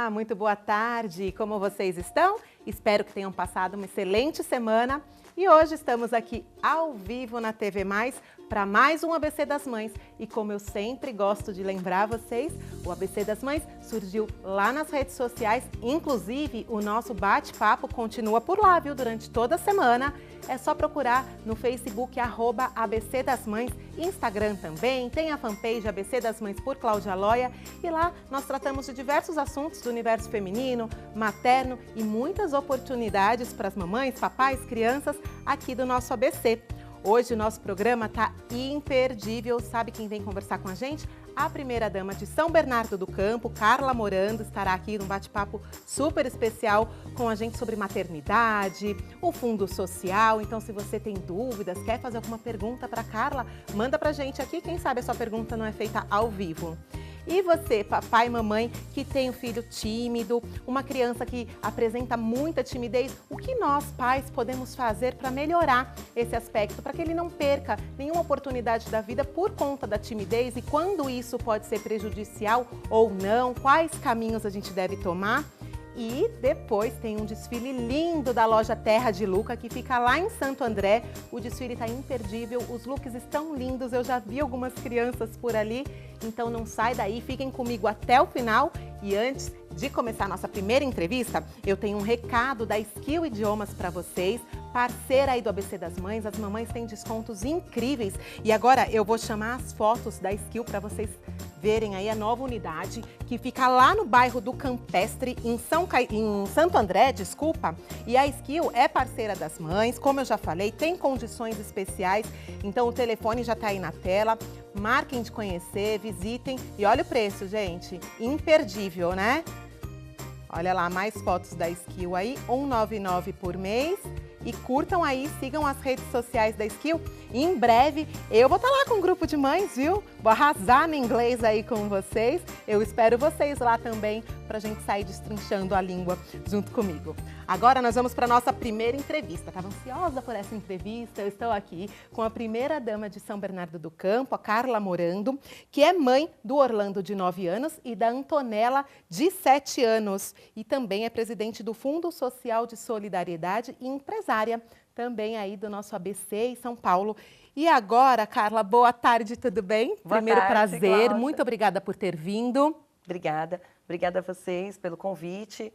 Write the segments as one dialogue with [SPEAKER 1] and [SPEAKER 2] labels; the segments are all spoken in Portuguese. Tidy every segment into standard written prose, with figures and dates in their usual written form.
[SPEAKER 1] Olá, muito boa tarde. Como vocês estão? Espero que tenham passado uma excelente semana. E hoje estamos aqui ao vivo na TV Mais para mais um ABC das Mães. E como eu sempre gosto de lembrar vocês, o ABC das Mães surgiu lá nas redes sociais. Inclusive, o nosso bate-papo continua por lá, viu? Durante toda a semana. É só procurar no Facebook, @ABC das Mães, Instagram também, tem a fanpage ABC das Mães por Cláudia Loia. E lá nós tratamos de diversos assuntos do universo feminino, materno e muitas oportunidades para as mamães, papais, crianças aqui do nosso ABC. Hoje o nosso programa está imperdível. Sabe quem vem conversar com a gente? A primeira-dama de São Bernardo do Campo, Carla Morando, estará aqui num bate-papo super especial com a gente sobre maternidade, o fundo social. Então, se você tem dúvidas, quer fazer alguma pergunta para Carla, manda para a gente aqui. Quem sabe a sua pergunta não é feita ao vivo. E você, papai e mamãe, que tem um filho tímido, uma criança que apresenta muita timidez, o que nós, pais, podemos fazer para melhorar esse aspecto, para que ele não perca nenhuma oportunidade da vida por conta da timidez e quando isso pode ser prejudicial ou não, quais caminhos a gente deve tomar? E depois tem um desfile lindo da loja Terra de Luca, que fica lá em Santo André. O desfile está imperdível, os looks estão lindos, eu já vi algumas crianças por ali. Então não sai daí, fiquem comigo até o final. E antes de começar a nossa primeira entrevista, eu tenho um recado da Skill Idiomas para vocês, parceira aí do ABC das Mães. As mamães têm descontos incríveis. E agora eu vou chamar as fotos da Skill para vocês verem aí a nova unidade, que fica lá no bairro do Campestre, em Santo André, desculpa. E a Skill é parceira das mães, como eu já falei, tem condições especiais. Então o telefone já está aí na tela. Marquem de conhecer, visitem. E olha o preço, gente. Imperdível, né? Olha lá, mais fotos da Skill aí, R$ 199 por mês. E curtam aí, sigam as redes sociais da Skill. E em breve eu vou estar lá com um grupo de mães, viu? Vou arrasar no inglês aí com vocês. Eu espero vocês lá também para a gente sair destrinchando a língua junto comigo. Agora nós vamos para a nossa primeira entrevista. Estava ansiosa por essa entrevista. Eu estou aqui com a primeira-dama de São Bernardo do Campo, a Carla Morando, que é mãe do Orlando, de 9 anos, e da Antonella, de 7 anos. E também é presidente do Fundo Social de Solidariedade e empresária também aí do nosso ABC em São Paulo. E agora, Carla, boa tarde, tudo bem?
[SPEAKER 2] Boa
[SPEAKER 1] Primeiro
[SPEAKER 2] tarde,
[SPEAKER 1] prazer,
[SPEAKER 2] Cláudia.
[SPEAKER 1] muito obrigada por ter vindo.
[SPEAKER 2] Obrigada. Obrigada a vocês pelo convite.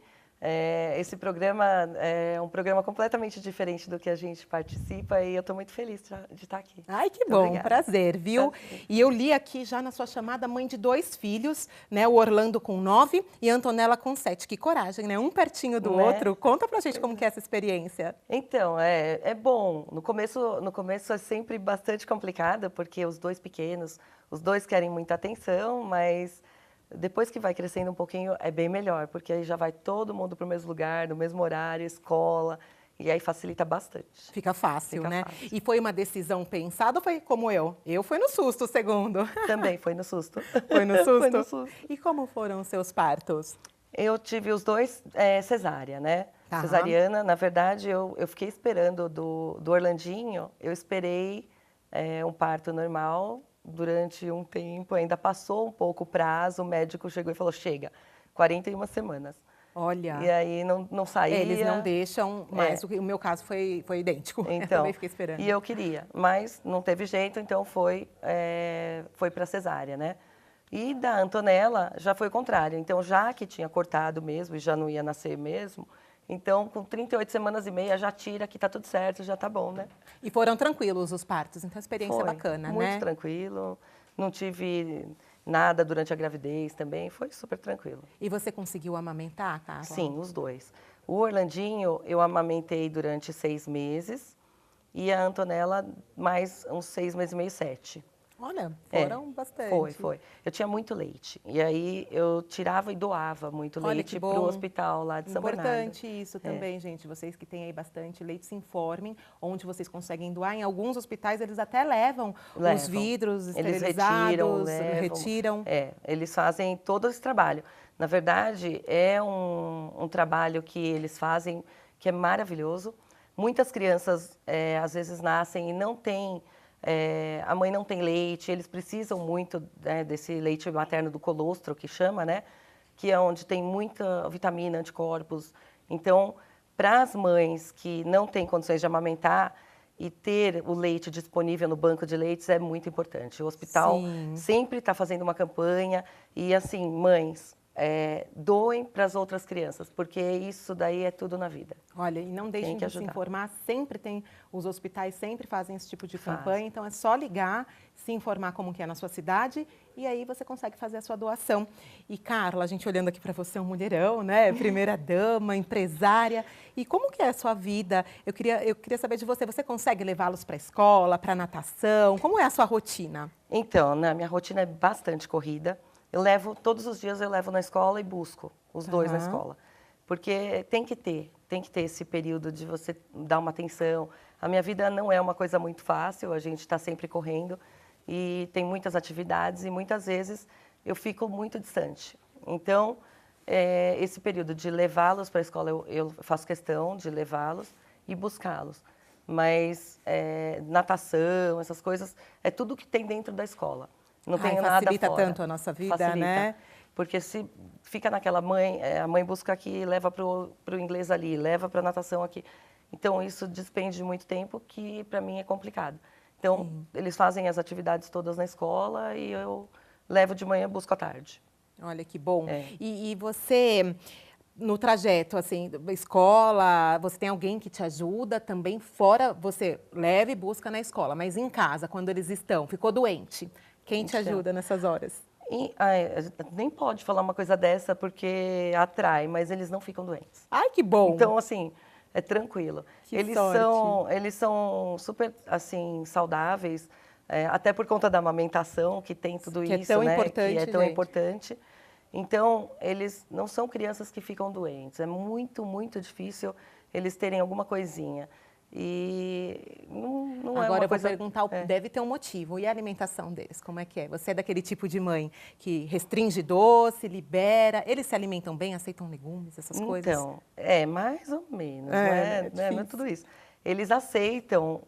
[SPEAKER 2] Esse programa é um programa completamente diferente do que a gente participa e eu estou muito feliz de estar aqui.
[SPEAKER 1] Ai, que
[SPEAKER 2] Muito
[SPEAKER 1] bom,
[SPEAKER 2] obrigada.
[SPEAKER 1] prazer, viu? E eu li aqui já na sua chamada, mãe de 2 filhos, né? O Orlando com 9 e a Antonella com 7. Que coragem, né? Um pertinho do outro. Conta pra gente como que é essa experiência.
[SPEAKER 2] Então, é bom. No começo é sempre bastante complicado, porque os 2 pequenos, os 2 querem muita atenção, mas depois que vai crescendo um pouquinho é bem melhor, porque aí já vai todo mundo para o mesmo lugar, no mesmo horário, escola, e aí facilita bastante.
[SPEAKER 1] Fica fácil,
[SPEAKER 2] Fica
[SPEAKER 1] né?
[SPEAKER 2] fácil.
[SPEAKER 1] E foi uma decisão pensada ou foi como eu? Eu fui no susto, segundo.
[SPEAKER 2] Também foi no susto.
[SPEAKER 1] Foi no susto?
[SPEAKER 2] Foi no susto.
[SPEAKER 1] E como foram os seus partos?
[SPEAKER 2] Eu tive os 2 cesárea, né?
[SPEAKER 1] Tá.
[SPEAKER 2] Cesariana, na verdade, eu fiquei esperando do Orlandinho, eu esperei um parto normal durante um tempo, ainda passou um pouco o prazo, o médico chegou e falou, chega, 41 semanas.
[SPEAKER 1] Olha,
[SPEAKER 2] E aí não saía.
[SPEAKER 1] eles não deixam, mas o meu caso foi idêntico. Eu
[SPEAKER 2] Então,
[SPEAKER 1] também fiquei esperando.
[SPEAKER 2] e eu queria, mas não teve jeito, então foi para cesárea, né? E da Antonella já foi o contrário. Então, já que tinha cortado mesmo e já não ia nascer mesmo, então com 38 semanas e meia já tira que tá tudo certo, já tá bom, né?
[SPEAKER 1] E foram tranquilos os partos, então a experiência
[SPEAKER 2] Foi
[SPEAKER 1] bacana,
[SPEAKER 2] muito
[SPEAKER 1] né?
[SPEAKER 2] tranquilo, não tive nada durante a gravidez também, foi super tranquilo.
[SPEAKER 1] E você conseguiu amamentar, Carla?
[SPEAKER 2] Sim, os 2. O Orlandinho eu amamentei durante 6 meses e a Antonella mais uns 6 meses e meio, 7.
[SPEAKER 1] Olha, foram bastante.
[SPEAKER 2] Foi. Eu tinha muito leite. E aí eu tirava e doava muito
[SPEAKER 1] Olha,
[SPEAKER 2] leite
[SPEAKER 1] que
[SPEAKER 2] para o
[SPEAKER 1] bom.
[SPEAKER 2] hospital lá de São Bernardo.
[SPEAKER 1] Importante isso também, gente. Vocês que têm aí bastante leite, se informem onde vocês conseguem doar. Em alguns hospitais eles até levam os vidros
[SPEAKER 2] Eles
[SPEAKER 1] esterilizados,
[SPEAKER 2] retiram. Eles fazem todo esse trabalho. Na verdade, é um trabalho que eles fazem que é maravilhoso. Muitas crianças, às vezes, nascem e não têm... a mãe não tem leite, eles precisam muito, né, desse leite materno do colostro, que chama, né? que é onde tem muita vitamina, anticorpos. Então, para as mães que não têm condições de amamentar e ter o leite disponível no banco de leites é muito importante. O hospital
[SPEAKER 1] Sim.
[SPEAKER 2] sempre está fazendo uma campanha e, assim, mães, doem para as outras crianças, porque isso daí é tudo na vida.
[SPEAKER 1] Olha, e não deixem de se informar, sempre tem, os hospitais sempre fazem esse tipo de campanha, então é só ligar, se informar como que é na sua cidade e aí você consegue fazer a sua doação. E Carla, a gente olhando aqui para você, um mulherão, né? Primeira dama, empresária. E como que é a sua vida? Eu queria saber de você, você consegue levá-los para a escola, para natação? Como é a sua rotina?
[SPEAKER 2] Então, né, minha rotina é bastante corrida. Todos os dias eu levo na escola e busco os dois na escola. Porque tem que ter esse período de você dar uma atenção. A minha vida não é uma coisa muito fácil, a gente está sempre correndo e tem muitas atividades e muitas vezes eu fico muito distante. Então, esse período de levá-los para a escola, eu faço questão de levá-los e buscá-los. Mas natação, essas coisas, é tudo que tem dentro da escola. Não tem nada fora.
[SPEAKER 1] Facilita tanto a nossa vida,
[SPEAKER 2] facilita,
[SPEAKER 1] né?
[SPEAKER 2] Porque se fica naquela a mãe busca aqui, leva para o inglês ali, leva para a natação aqui. Então, isso despende de muito tempo que, para mim, é complicado. Então, eles fazem as atividades todas na escola e eu levo de manhã e busco à tarde.
[SPEAKER 1] Olha, que bom. E você, no trajeto, assim, escola, você tem alguém que te ajuda também? Fora, você leva e busca na escola, mas em casa, quando eles ficou doente, quem te ajuda nessas horas?
[SPEAKER 2] Nem pode falar uma coisa dessa porque atrai, mas eles não ficam doentes.
[SPEAKER 1] Ai, que bom!
[SPEAKER 2] Então, assim, é tranquilo. Eles são super, assim, saudáveis, até por conta da amamentação, que tem tudo
[SPEAKER 1] que
[SPEAKER 2] isso,
[SPEAKER 1] é tão
[SPEAKER 2] né?
[SPEAKER 1] importante,
[SPEAKER 2] que é tão
[SPEAKER 1] gente.
[SPEAKER 2] importante. Então, eles não são crianças que ficam doentes. É muito, muito difícil eles terem alguma coisinha. E não é
[SPEAKER 1] Agora
[SPEAKER 2] uma
[SPEAKER 1] eu vou
[SPEAKER 2] coisa...
[SPEAKER 1] perguntar, deve ter um motivo. E a alimentação deles, como é que é? Você é daquele tipo de mãe que restringe doce, libera? Eles se alimentam bem, aceitam legumes, essas coisas?
[SPEAKER 2] Então, mais ou menos, não é tudo isso. Eles aceitam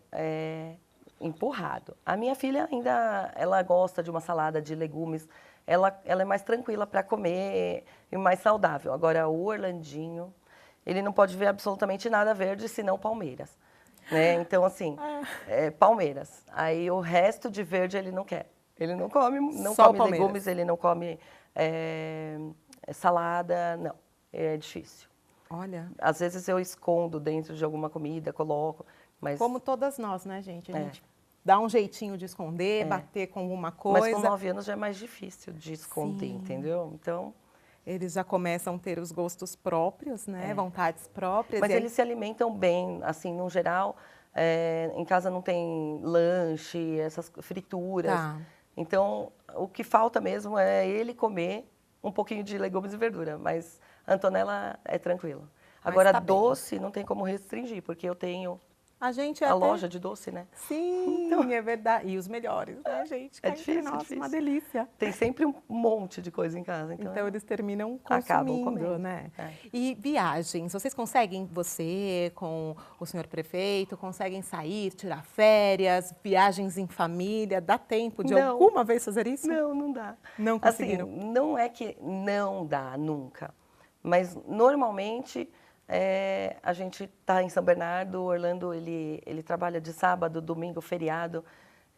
[SPEAKER 2] empurrado. A minha filha ainda, ela gosta de uma salada de legumes, ela é mais tranquila para comer e mais saudável. Agora, o Orlandinho, ele não pode ver absolutamente nada verde, senão Palmeiras. Né? Então, assim, Palmeiras. Aí o resto de verde ele não quer. Ele não come, legumes, ele não come salada, não. É difícil.
[SPEAKER 1] Olha.
[SPEAKER 2] Às vezes eu escondo dentro de alguma comida, coloco, mas...
[SPEAKER 1] Como todas nós, né, gente? A gente dá um jeitinho de esconder, bater com alguma coisa.
[SPEAKER 2] Mas com 9 anos já é mais difícil de esconder, entendeu? Então...
[SPEAKER 1] Eles já começam a ter os gostos próprios, né? Vontades próprias.
[SPEAKER 2] Mas eles se alimentam bem, assim, no geral. Em casa não tem lanche, essas frituras.
[SPEAKER 1] Tá.
[SPEAKER 2] Então, o que falta mesmo é ele comer um pouquinho de legumes e verdura. Mas a Antonella é tranquila. Agora, doce não tem como restringir, porque eu tenho... A loja de doce, né?
[SPEAKER 1] Sim, então, é verdade. E os melhores, né, gente?
[SPEAKER 2] É difícil,
[SPEAKER 1] difícil. Uma delícia.
[SPEAKER 2] Tem sempre um monte de coisa em casa.
[SPEAKER 1] Então eles terminam consumindo,
[SPEAKER 2] acabam comendo,
[SPEAKER 1] né? E viagens, vocês conseguem, você com o senhor prefeito, conseguem sair, tirar férias, viagens em família? Dá tempo de alguma vez fazer isso?
[SPEAKER 2] Não, não dá.
[SPEAKER 1] Não conseguiram?
[SPEAKER 2] Assim, não é que não dá nunca, mas normalmente... a gente está em São Bernardo, Orlando, ele trabalha de sábado, domingo, feriado.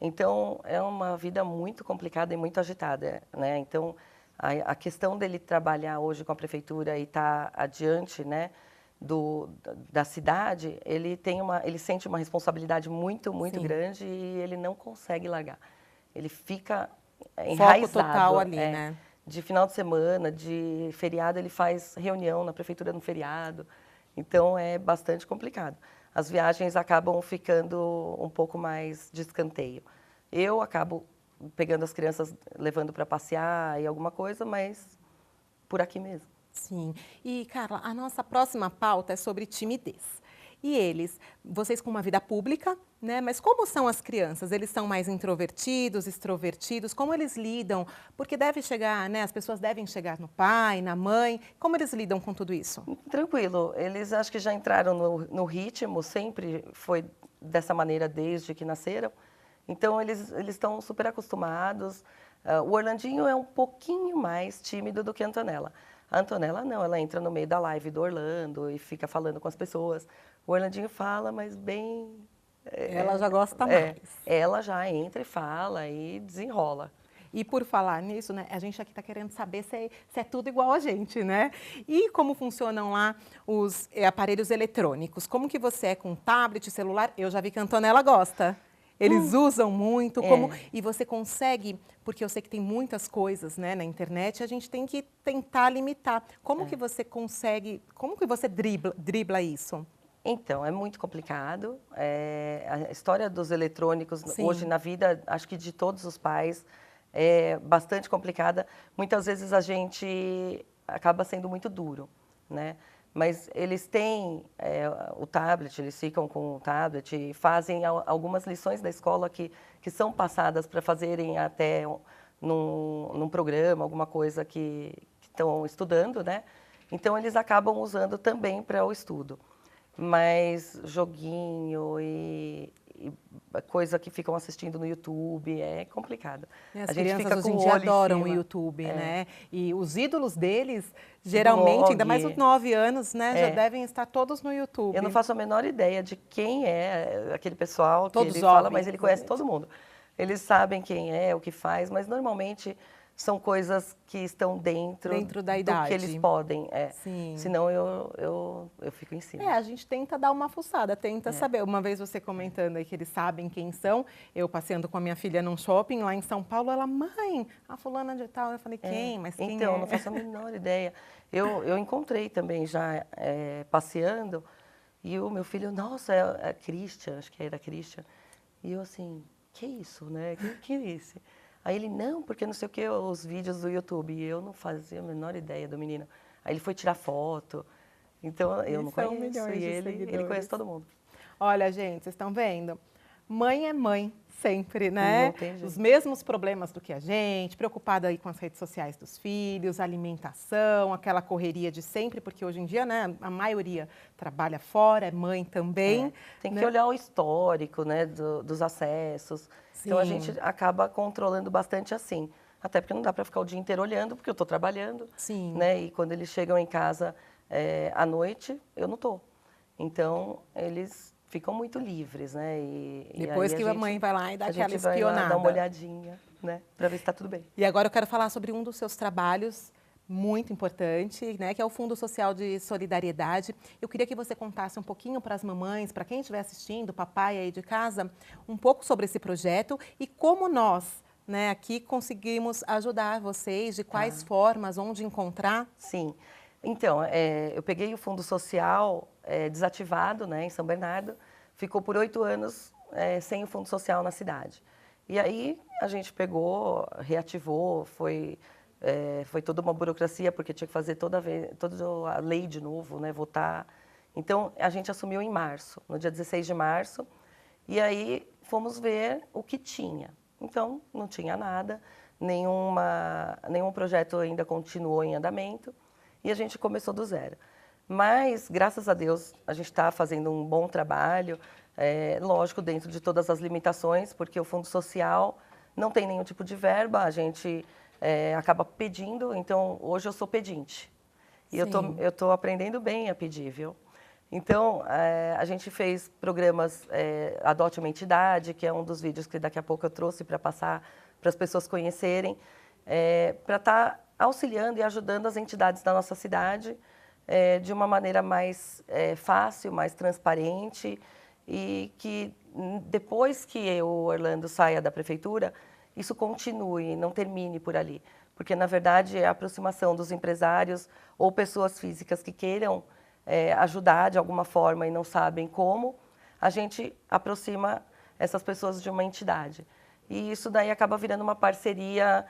[SPEAKER 2] Então, é uma vida muito complicada e muito agitada, né? Então, a questão dele trabalhar hoje com a prefeitura e estar adiante, né, da cidade, ele sente uma responsabilidade muito, muito grande e ele não consegue largar. Ele fica enraizado.
[SPEAKER 1] Foco total ali, né?
[SPEAKER 2] De final de semana, de feriado, ele faz reunião na prefeitura no feriado. Então, é bastante complicado. As viagens acabam ficando um pouco mais de escanteio. Eu acabo pegando as crianças, levando para passear e alguma coisa, mas por aqui mesmo.
[SPEAKER 1] Sim. E, Carla, a nossa próxima pauta é sobre timidez. E vocês com uma vida pública, né? Mas como são as crianças? Eles são mais introvertidos, extrovertidos? Como eles lidam? Porque deve chegar, né? As pessoas devem chegar no pai, na mãe. Como eles lidam com tudo isso?
[SPEAKER 2] Tranquilo. Eles acho que já entraram no ritmo, sempre foi dessa maneira desde que nasceram. Então, eles estão super acostumados. O Orlandinho é um pouquinho mais tímido do que a Antonella. A Antonella não, ela entra no meio da live do Orlando e fica falando com as pessoas. O Orlandinho fala, mas bem...
[SPEAKER 1] Ela já gosta mais.
[SPEAKER 2] Ela já entra e fala e desenrola.
[SPEAKER 1] E por falar nisso, né, a gente aqui está querendo saber se é tudo igual a gente, né? E como funcionam lá os aparelhos eletrônicos? Como que você é com tablet, celular? Eu já vi que a Antonella gosta. Eles usam muito, e você consegue, porque eu sei que tem muitas coisas, né, na internet, a gente tem que tentar limitar. Como que você consegue, como que você dribla isso?
[SPEAKER 2] Então, é muito complicado. A história dos eletrônicos
[SPEAKER 1] Sim.
[SPEAKER 2] hoje na vida, acho que de todos os pais, é bastante complicada. Muitas vezes a gente acaba sendo muito duro, né? Mas eles têm o tablet, eles ficam com o tablet e fazem algumas lições da escola que são passadas para fazerem até num programa, alguma coisa que estão estudando, né? Então, eles acabam usando também para o estudo. Mas joguinho e coisa que ficam assistindo no YouTube é complicado.
[SPEAKER 1] As crianças hoje em dia adoram o YouTube, né? E os ídolos deles, geralmente, ainda mais os 9 anos, né? Já devem estar todos no YouTube.
[SPEAKER 2] Eu não faço a menor ideia de quem é aquele pessoal que
[SPEAKER 1] todos
[SPEAKER 2] ele fala, mas ele conhece todo mundo. Eles sabem quem é, o que faz, mas normalmente são coisas que estão dentro
[SPEAKER 1] da idade.
[SPEAKER 2] Do que eles podem.
[SPEAKER 1] Sim.
[SPEAKER 2] Senão eu fico em cima.
[SPEAKER 1] A gente tenta dar uma fuçada, tenta saber. Uma vez você comentando aí que eles sabem quem são, eu passeando com a minha filha num shopping lá em São Paulo, ela, mãe, a fulana de tal. Eu falei, quem? Mas quem
[SPEAKER 2] então,
[SPEAKER 1] é?
[SPEAKER 2] Não faço a menor ideia. Eu encontrei também já passeando, e o meu filho, nossa, é Christian, acho que era Christian. E eu assim, que isso, né? Que é esse? Aí ele, não, porque não sei o que, os vídeos do YouTube. E eu não fazia a menor ideia do menino. Aí ele foi tirar foto. Então, eu não conheço. E ele conhece todo mundo.
[SPEAKER 1] Olha, gente, vocês estão vendo? Mãe é mãe sempre, né?
[SPEAKER 2] Não tem jeito.
[SPEAKER 1] Os mesmos problemas do que a gente, preocupada aí com as redes sociais dos filhos, alimentação, aquela correria de sempre, porque hoje em dia, né, a maioria trabalha fora, é mãe também.
[SPEAKER 2] Tem que olhar o histórico, né, dos acessos. Sim. Então, a gente acaba controlando bastante assim. Até porque não dá para ficar o dia inteiro olhando, porque eu estou trabalhando.
[SPEAKER 1] Sim.
[SPEAKER 2] Né? E quando eles chegam em casa à noite, eu não estou. Então, eles ficam muito livres, né?
[SPEAKER 1] Depois que a mãe vai lá e dá aquela espionada.
[SPEAKER 2] A gente vai lá dar uma olhadinha, né? Para ver se está tudo bem.
[SPEAKER 1] E agora eu quero falar sobre um dos seus trabalhos muito importante, né, que é o Fundo Social de Solidariedade. Eu queria que você contasse um pouquinho para as mamães, para quem estiver assistindo, papai aí de casa, um pouco sobre esse projeto e como nós, né, aqui conseguimos ajudar vocês, de quais formas, onde encontrar.
[SPEAKER 2] Sim. Então, eu peguei o Fundo Social desativado, né, em São Bernardo, ficou por 8 anos sem o Fundo Social na cidade. E aí a gente pegou, reativou, foi toda uma burocracia, porque tinha que fazer toda a lei de novo, né, votar. Então, a gente assumiu em março, no dia 16 de março, e aí fomos ver o que tinha. Então, não tinha nada, nenhum projeto ainda continuou em andamento, e a gente começou do zero. Mas, graças a Deus, a gente está fazendo um bom trabalho, lógico, dentro de todas as limitações, porque o Fundo Social não tem nenhum tipo de verba, a gente acaba pedindo, então hoje eu sou pedinte. E eu estou aprendendo bem a pedir, viu? Então, a gente fez programas Adote uma Entidade, que é um dos vídeos que daqui a pouco eu trouxe para passar, para as pessoas conhecerem, para estar auxiliando e ajudando as entidades da nossa cidade de uma maneira mais fácil, mais transparente, e que depois que o Orlando saia da prefeitura, isso continue, não termine por ali. Porque, na verdade, é a aproximação dos empresários ou pessoas físicas que queiram ajudar de alguma forma e não sabem como, a gente aproxima essas pessoas de uma entidade. E isso daí acaba virando uma parceria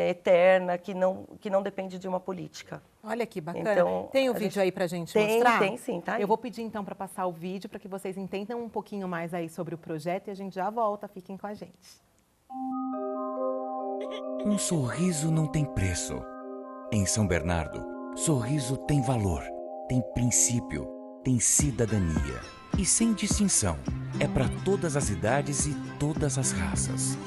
[SPEAKER 2] eterna, que não depende de uma política.
[SPEAKER 1] Olha que bacana. Então, tem o vídeo aí para a gente mostrar?
[SPEAKER 2] Tem sim, tá aí.
[SPEAKER 1] Eu vou pedir então para passar o vídeo para que vocês entendam um pouquinho mais aí sobre o projeto e a gente já volta. Fiquem com a gente.
[SPEAKER 3] Um sorriso não tem preço. Em São Bernardo, sorriso tem valor, tem princípio, tem cidadania. E sem distinção, é para todas as idades e todas as raças.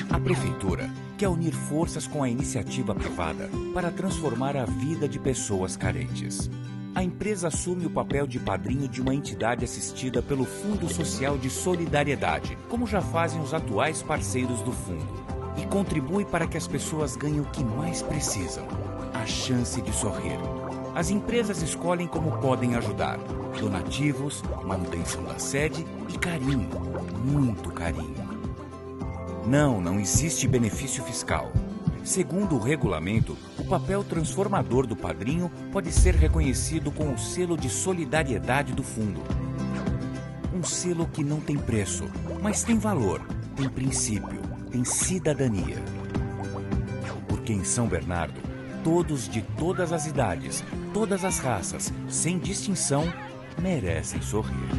[SPEAKER 3] A Prefeitura quer unir forças com a iniciativa privada para transformar a vida de pessoas carentes. A empresa assume o papel de padrinho de uma entidade assistida pelo Fundo Social de Solidariedade, como já fazem os atuais parceiros do fundo, e contribui para que as pessoas ganhem o que mais precisam: a chance de sorrir. As empresas escolhem como podem ajudar: donativos, manutenção da sede e carinho, muito carinho. Não existe benefício fiscal. Segundo o regulamento, o papel transformador do padrinho pode ser reconhecido com o selo de solidariedade do fundo. Um selo que não tem preço, mas tem valor, tem princípio, tem cidadania. Porque em São Bernardo, todos de todas as idades, todas as raças, sem distinção, merecem sorrir.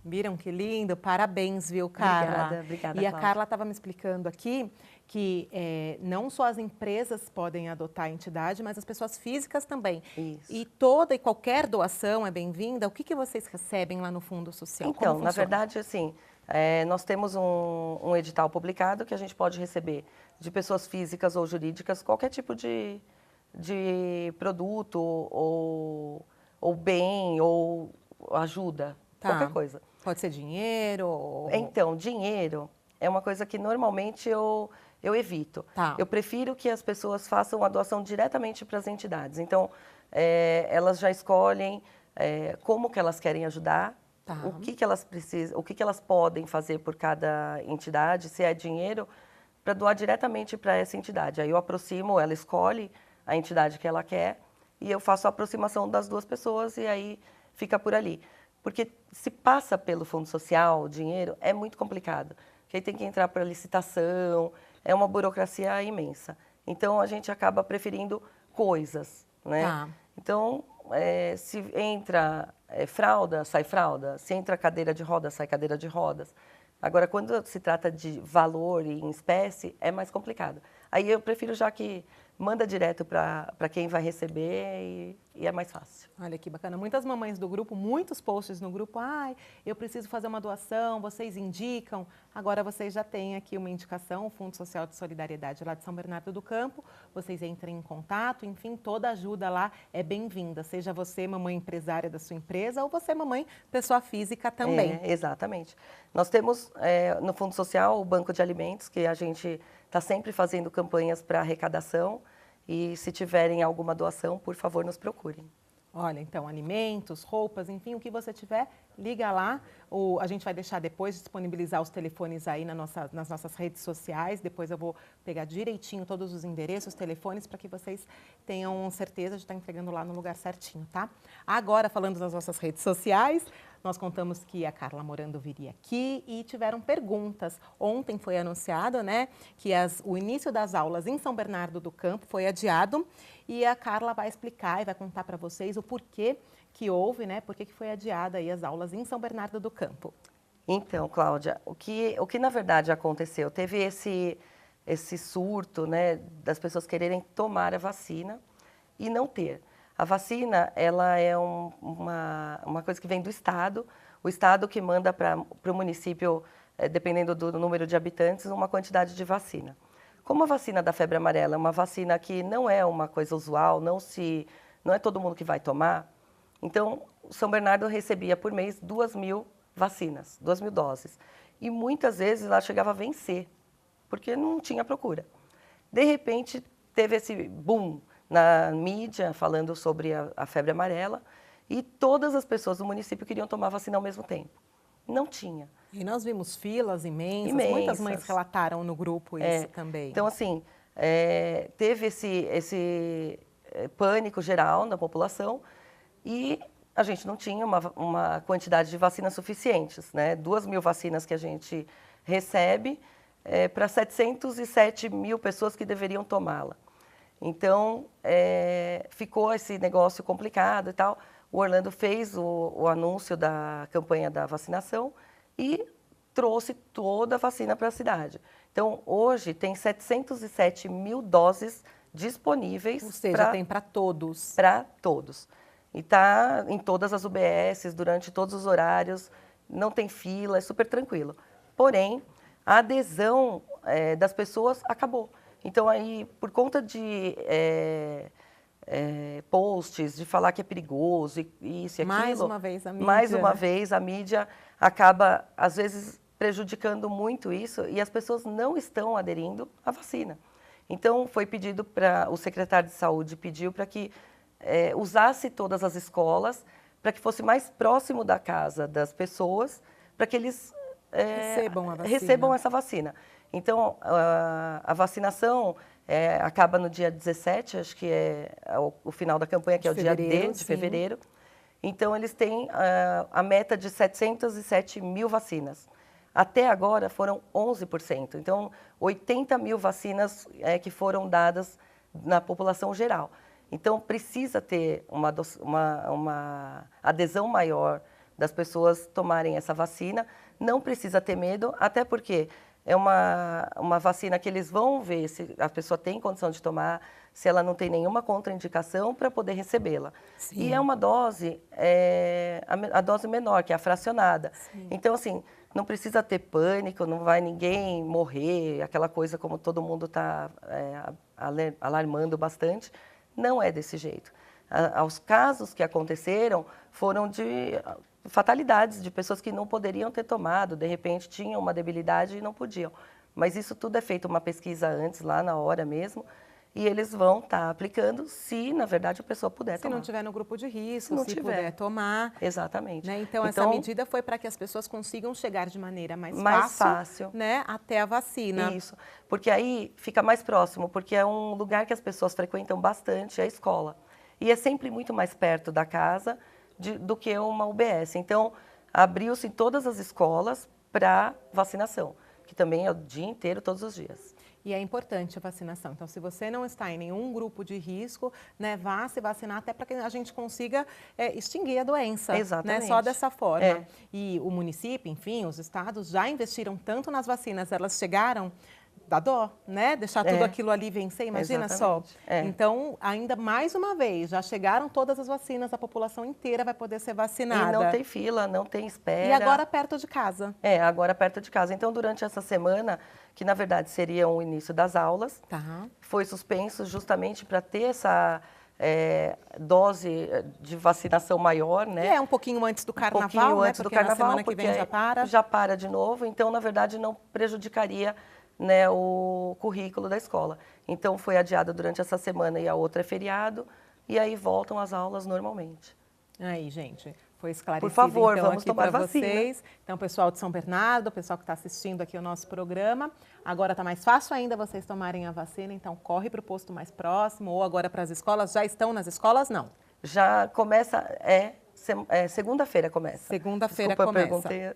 [SPEAKER 1] Viram que lindo? Parabéns, viu, Carla?
[SPEAKER 2] Obrigada,
[SPEAKER 1] E a
[SPEAKER 2] Cláudia.
[SPEAKER 1] Carla estava me explicando aqui que não só as empresas podem adotar a entidade, mas as pessoas físicas também.
[SPEAKER 2] Isso.
[SPEAKER 1] E toda e qualquer doação é bem-vinda. O que vocês recebem lá no Fundo Social?
[SPEAKER 2] Então,
[SPEAKER 1] Como
[SPEAKER 2] na
[SPEAKER 1] funciona?
[SPEAKER 2] verdade, assim, nós temos um edital publicado que a gente pode receber de pessoas físicas ou jurídicas qualquer tipo de produto ou bem ou ajuda,
[SPEAKER 1] Tá.
[SPEAKER 2] qualquer coisa.
[SPEAKER 1] Pode ser dinheiro? Ou...
[SPEAKER 2] Então, dinheiro é uma coisa que normalmente eu evito.
[SPEAKER 1] Tá.
[SPEAKER 2] Eu prefiro que as pessoas façam a doação diretamente para as entidades. Então, elas já escolhem como que elas querem ajudar,
[SPEAKER 1] Tá.
[SPEAKER 2] o que que elas precisam, o que que elas podem fazer por cada entidade, se é dinheiro, para doar diretamente para essa entidade. Aí eu aproximo, ela escolhe a entidade que ela quer e eu faço a aproximação das duas pessoas e aí fica por ali. Porque se passa pelo Fundo Social, o dinheiro, é muito complicado. Porque aí tem que entrar para licitação, é uma burocracia imensa. Então, a gente acaba preferindo coisas, né?
[SPEAKER 1] Tá.
[SPEAKER 2] Então, se entra fralda, sai fralda. Se entra cadeira de rodas, sai cadeira de rodas. Agora, quando se trata de valor e em espécie, é mais complicado. Aí eu prefiro já que manda direto para quem vai receber e é mais fácil.
[SPEAKER 1] Olha que bacana. Muitas mamães do grupo, muitos posts no grupo. Ai, eu preciso fazer uma doação, vocês indicam. Agora vocês já têm aqui uma indicação, o Fundo Social de Solidariedade lá de São Bernardo do Campo. Vocês entrem em contato, enfim, toda ajuda lá é bem-vinda. Seja você mamãe empresária da sua empresa ou você mamãe pessoa física também.
[SPEAKER 2] Exatamente. Nós temos no Fundo Social o Banco de Alimentos, que a gente está sempre fazendo campanhas para arrecadação. E se tiverem alguma doação, por favor, nos procurem.
[SPEAKER 1] Olha, então, alimentos, roupas, enfim, o que você tiver, liga lá. A gente vai deixar depois disponibilizar os telefones aí nas nossas redes sociais. Depois eu vou pegar direitinho todos os endereços, telefones, para que vocês tenham certeza de estar entregando lá no lugar certinho, tá? Agora, falando das nossas redes sociais, nós contamos que a Carla Morando viria aqui e tiveram perguntas. Ontem foi anunciado, né, que o início das aulas em São Bernardo do Campo foi adiado e a Carla vai explicar e vai contar para vocês o porquê que houve, né, por que foi adiada aí as aulas em São Bernardo do Campo.
[SPEAKER 2] Então, Cláudia, o que na verdade aconteceu? Teve esse surto, né, das pessoas quererem tomar a vacina e não ter. A vacina, ela é uma coisa que vem do Estado, o Estado que manda para o município, dependendo do número de habitantes, uma quantidade de vacina. Como a vacina da febre amarela é uma vacina que não é uma coisa usual, não é todo mundo que vai tomar, então São Bernardo recebia por mês 2.000 vacinas, 2.000 doses. E muitas vezes ela chegava a vencer, porque não tinha procura. De repente, teve esse boom na mídia, falando sobre a febre amarela, e todas as pessoas do município queriam tomar vacina ao mesmo tempo. Não tinha.
[SPEAKER 1] E nós vimos filas imensas. Muitas mães relataram no grupo isso também.
[SPEAKER 2] Então, assim, teve esse pânico geral na população e a gente não tinha uma quantidade de vacinas suficientes, né? 2.000 vacinas que a gente recebe para 707 mil pessoas que deveriam tomá-la. Então, ficou esse negócio complicado e tal. O Orlando fez o anúncio da campanha da vacinação e trouxe toda a vacina para a cidade. Então, hoje tem 707 mil doses disponíveis.
[SPEAKER 1] Ou seja, tem para todos.
[SPEAKER 2] Para todos. E está em todas as UBSs, durante todos os horários, não tem fila, é super tranquilo. Porém, a adesão das pessoas acabou. Então, aí, por conta de posts, de falar que é perigoso e isso e aquilo...
[SPEAKER 1] Mais uma vez a mídia.
[SPEAKER 2] Mais uma vez a mídia acaba, às vezes, prejudicando muito isso e as pessoas não estão aderindo à vacina. Então, foi pedido para... O secretário de Saúde pediu para que usasse todas as escolas, para que fosse mais próximo da casa das pessoas, para que eles recebam essa vacina. Então, a vacinação acaba no dia 17, acho que é o final da campanha, que é o dia D de fevereiro. Então, eles têm a meta de 707 mil vacinas. Até agora foram 11%. Então, 80 mil vacinas que foram dadas na população geral. Então, precisa ter uma adesão maior das pessoas tomarem essa vacina. Não precisa ter medo, até porque é uma vacina que eles vão ver se a pessoa tem condição de tomar, se ela não tem nenhuma contraindicação para poder recebê-la. E é uma dose, a dose menor, que é a fracionada. Sim. Então, assim, não precisa ter pânico, não vai ninguém morrer, aquela coisa como todo mundo está alarmando bastante. Não é desse jeito. Os casos que aconteceram foram de fatalidades, de pessoas que não poderiam ter tomado, de repente tinham uma debilidade e não podiam. Mas isso tudo é feito uma pesquisa antes, lá na hora mesmo, e eles vão estar aplicando se, na verdade, a pessoa puder tomar.
[SPEAKER 1] Se não tiver no grupo de risco, se puder tomar.
[SPEAKER 2] Exatamente.
[SPEAKER 1] Né? Então, essa medida foi para que as pessoas consigam chegar de maneira mais fácil, né, até a vacina.
[SPEAKER 2] Isso, porque aí fica mais próximo, porque é um lugar que as pessoas frequentam bastante, é a escola. E é sempre muito mais perto da casa do que uma UBS. Então, abriu-se em todas as escolas para vacinação, que também é o dia inteiro, todos os dias.
[SPEAKER 1] E é importante a vacinação. Então, se você não está em nenhum grupo de risco, né, vá se vacinar até para que a gente consiga extinguir a doença.
[SPEAKER 2] Exatamente.
[SPEAKER 1] Né, só dessa forma. E o município, enfim, os estados já investiram tanto nas vacinas, elas chegaram... Dá dó, né? Deixar tudo aquilo ali vencer, imagina só. Então, ainda mais uma vez, já chegaram todas as vacinas, a população inteira vai poder ser vacinada.
[SPEAKER 2] E não tem fila, não tem espera.
[SPEAKER 1] E agora perto de casa.
[SPEAKER 2] Agora perto de casa. Então, durante essa semana, que na verdade seria o início das aulas, foi suspenso justamente para ter essa dose de vacinação maior, né?
[SPEAKER 1] E um pouquinho antes do carnaval,
[SPEAKER 2] um pouquinho antes do carnaval,
[SPEAKER 1] na semana que vem
[SPEAKER 2] já para de novo. Então, na verdade, não prejudicaria, né, o currículo da escola. Então, foi adiada durante essa semana e a outra é feriado, e aí voltam as aulas normalmente.
[SPEAKER 1] Aí, gente, foi esclarecido.
[SPEAKER 2] Por favor,
[SPEAKER 1] então,
[SPEAKER 2] vamos
[SPEAKER 1] aqui
[SPEAKER 2] tomar
[SPEAKER 1] para
[SPEAKER 2] vacina.
[SPEAKER 1] vocês. Então, pessoal de São Bernardo, o pessoal que está assistindo aqui o nosso programa, agora está mais fácil ainda vocês tomarem a vacina, então corre para o posto mais próximo, ou agora para as escolas. Já estão nas escolas? Não.
[SPEAKER 2] Já começa, segunda-feira começa.
[SPEAKER 1] Segunda-feira
[SPEAKER 2] começa.
[SPEAKER 1] Perguntei.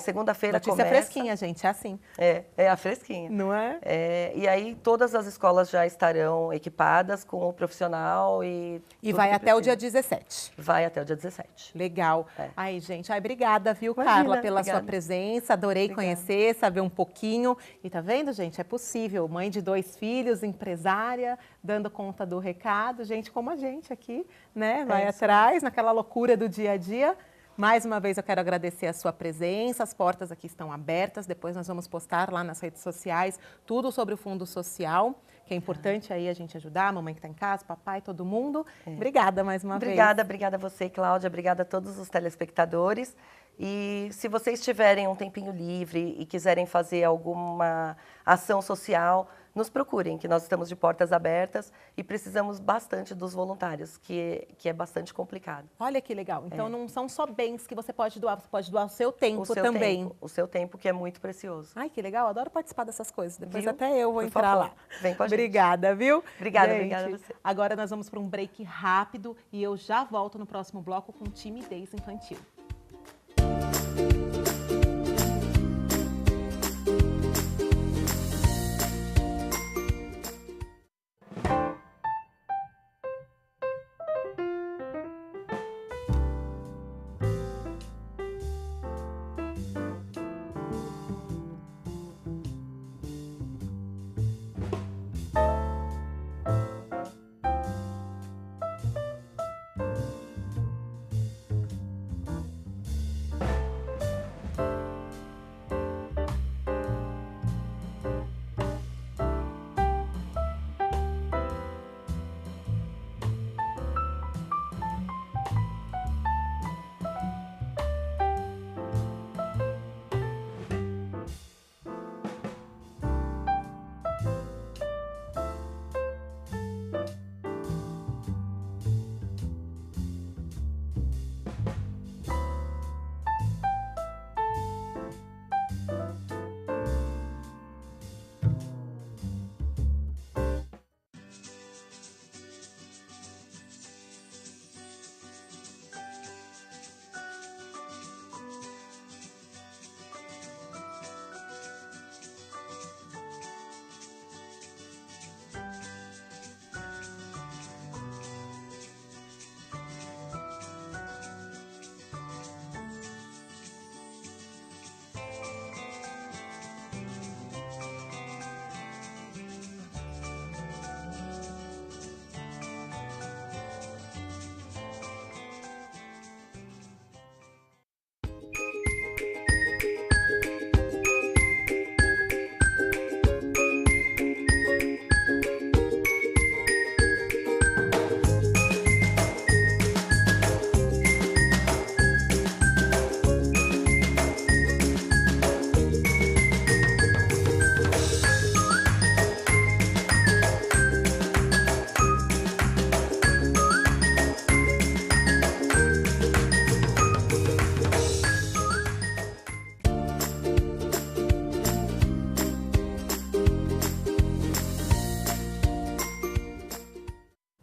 [SPEAKER 2] Segunda-feira começa.
[SPEAKER 1] Notícia fresquinha, gente, é assim.
[SPEAKER 2] É a fresquinha.
[SPEAKER 1] Não é?
[SPEAKER 2] E aí todas as escolas já estarão equipadas com o profissional e
[SPEAKER 1] vai até o dia 17.
[SPEAKER 2] Vai até o dia 17.
[SPEAKER 1] Legal. Aí, gente, obrigada, viu, Carla, pela sua presença. Adorei conhecer, saber um pouquinho. E tá vendo, gente? É possível. Mãe de 2 filhos, empresária, dando conta do recado. Gente como a gente aqui, né? Vai atrás, naquela loucura do dia a dia. Mais uma vez eu quero agradecer a sua presença, as portas aqui estão abertas, depois nós vamos postar lá nas redes sociais tudo sobre o Fundo Social, que é importante aí a gente ajudar, a mamãe que está em casa, papai, todo mundo. Obrigada mais uma vez.
[SPEAKER 2] Obrigada a você, Cláudia, obrigada a todos os telespectadores. E se vocês tiverem um tempinho livre e quiserem fazer alguma ação social, nos procurem, que nós estamos de portas abertas e precisamos bastante dos voluntários, que é bastante complicado.
[SPEAKER 1] Olha que legal. Então, não são só bens que você pode doar o seu tempo também.
[SPEAKER 2] O seu tempo, que é muito precioso.
[SPEAKER 1] Ai, que legal. Adoro participar dessas coisas. Depois até eu vou entrar lá.
[SPEAKER 2] Vem com a gente.
[SPEAKER 1] Obrigada, viu?
[SPEAKER 2] Obrigada a você.
[SPEAKER 1] Agora nós vamos para um break rápido e eu já volto no próximo bloco com timidez infantil.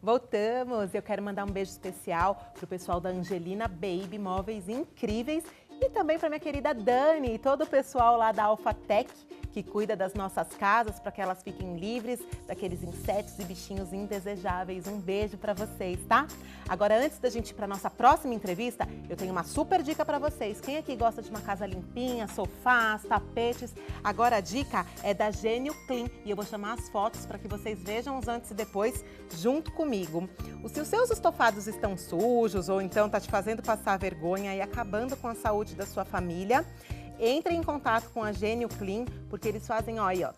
[SPEAKER 1] Voltamos! Eu quero mandar um beijo especial pro pessoal da Angelina Baby, móveis incríveis, e também para minha querida Dani e todo o pessoal lá da Alphatec, que cuida das nossas casas para que elas fiquem livres daqueles insetos e bichinhos indesejáveis. Um beijo para vocês, tá? Agora, antes da gente ir para nossa próxima entrevista, eu tenho uma super dica para vocês. Quem aqui gosta de uma casa limpinha, sofás, tapetes? Agora a dica é da Gênio Clean e eu vou chamar as fotos para que vocês vejam os antes e depois junto comigo. Se os seus estofados estão sujos ou então tá te fazendo passar vergonha e acabando com a saúde da sua família, entre em contato com a Gênio Clean, porque eles fazem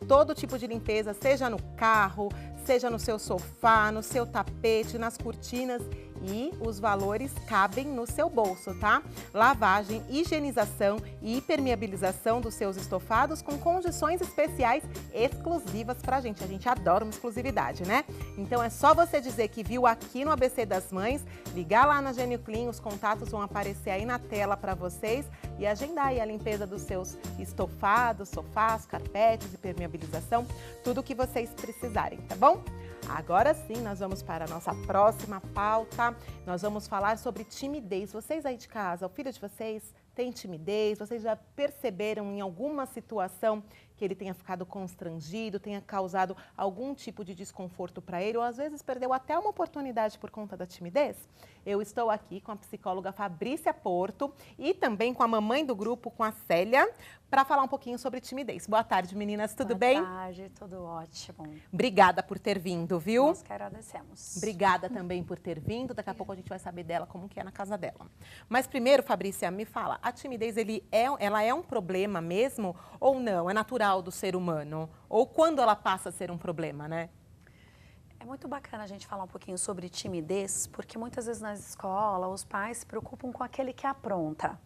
[SPEAKER 1] todo tipo de limpeza, seja no carro, seja no seu sofá, no seu tapete, nas cortinas, e os valores cabem no seu bolso, tá? Lavagem, higienização e impermeabilização dos seus estofados com condições especiais exclusivas pra gente. A gente adora uma exclusividade, né? Então é só você dizer que viu aqui no ABC das Mães, ligar lá na Gênio Clean, os contatos vão aparecer aí na tela para vocês e agendar aí a limpeza dos seus estofados, sofás, carpetes, impermeabilização, tudo o que vocês precisarem, tá bom? Agora sim, nós vamos para a nossa próxima pauta. Nós vamos falar sobre timidez. Vocês aí de casa, o filho de vocês tem timidez? Vocês já perceberam em alguma situação que ele tenha ficado constrangido, tenha causado algum tipo de desconforto para ele, ou às vezes perdeu até uma oportunidade por conta da timidez? Eu estou aqui com a psicóloga Fabrícia Porto e também com a mamãe do grupo, com a Célia, para falar um pouquinho sobre timidez. Boa tarde, meninas, tudo bem?
[SPEAKER 4] Boa tarde, tudo ótimo.
[SPEAKER 1] Obrigada por ter vindo, viu?
[SPEAKER 4] Nós que agradecemos.
[SPEAKER 1] Obrigada também por ter vindo. Daqui a pouco a gente vai saber dela, como que é na casa dela. Mas primeiro, Fabrícia, me fala, a timidez, ela é um problema mesmo ou não? É natural do ser humano? Ou quando ela passa a ser um problema, né?
[SPEAKER 4] É muito bacana a gente falar um pouquinho sobre timidez, porque muitas vezes na escola os pais se preocupam com aquele que apronta.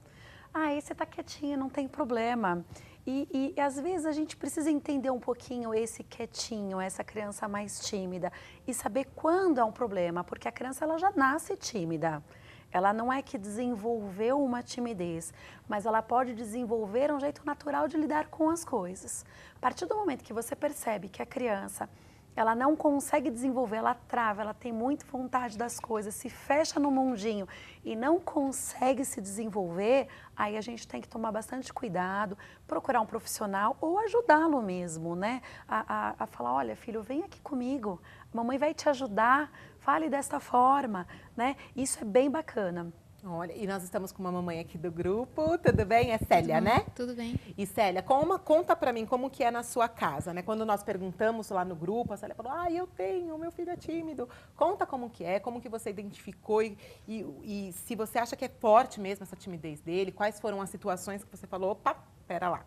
[SPEAKER 4] Ah, esse tá quietinho, não tem problema. E às vezes a gente precisa entender um pouquinho esse quietinho, essa criança mais tímida e saber quando é um problema, porque a criança ela já nasce tímida. Ela não é que desenvolveu uma timidez, mas ela pode desenvolver um jeito natural de lidar com as coisas. A partir do momento que você percebe que a criança ela não consegue desenvolver, ela trava, ela tem muita vontade das coisas, se fecha no mundinho e não consegue se desenvolver, aí a gente tem que tomar bastante cuidado, procurar um profissional ou ajudá-lo mesmo, né? A falar, olha filho, vem aqui comigo, a mamãe vai te ajudar, fale desta forma, né? Isso é bem bacana.
[SPEAKER 1] Olha, e nós estamos com uma mamãe aqui do grupo, tudo bem? É Célia, né?
[SPEAKER 5] Tudo bem.
[SPEAKER 1] E Célia, conta pra mim como que é na sua casa, né? Quando nós perguntamos lá no grupo, a Célia falou, eu tenho, meu filho é tímido. Conta como que é, como que você identificou e se você acha que é forte mesmo essa timidez dele, quais foram as situações que você falou, opa, pera lá.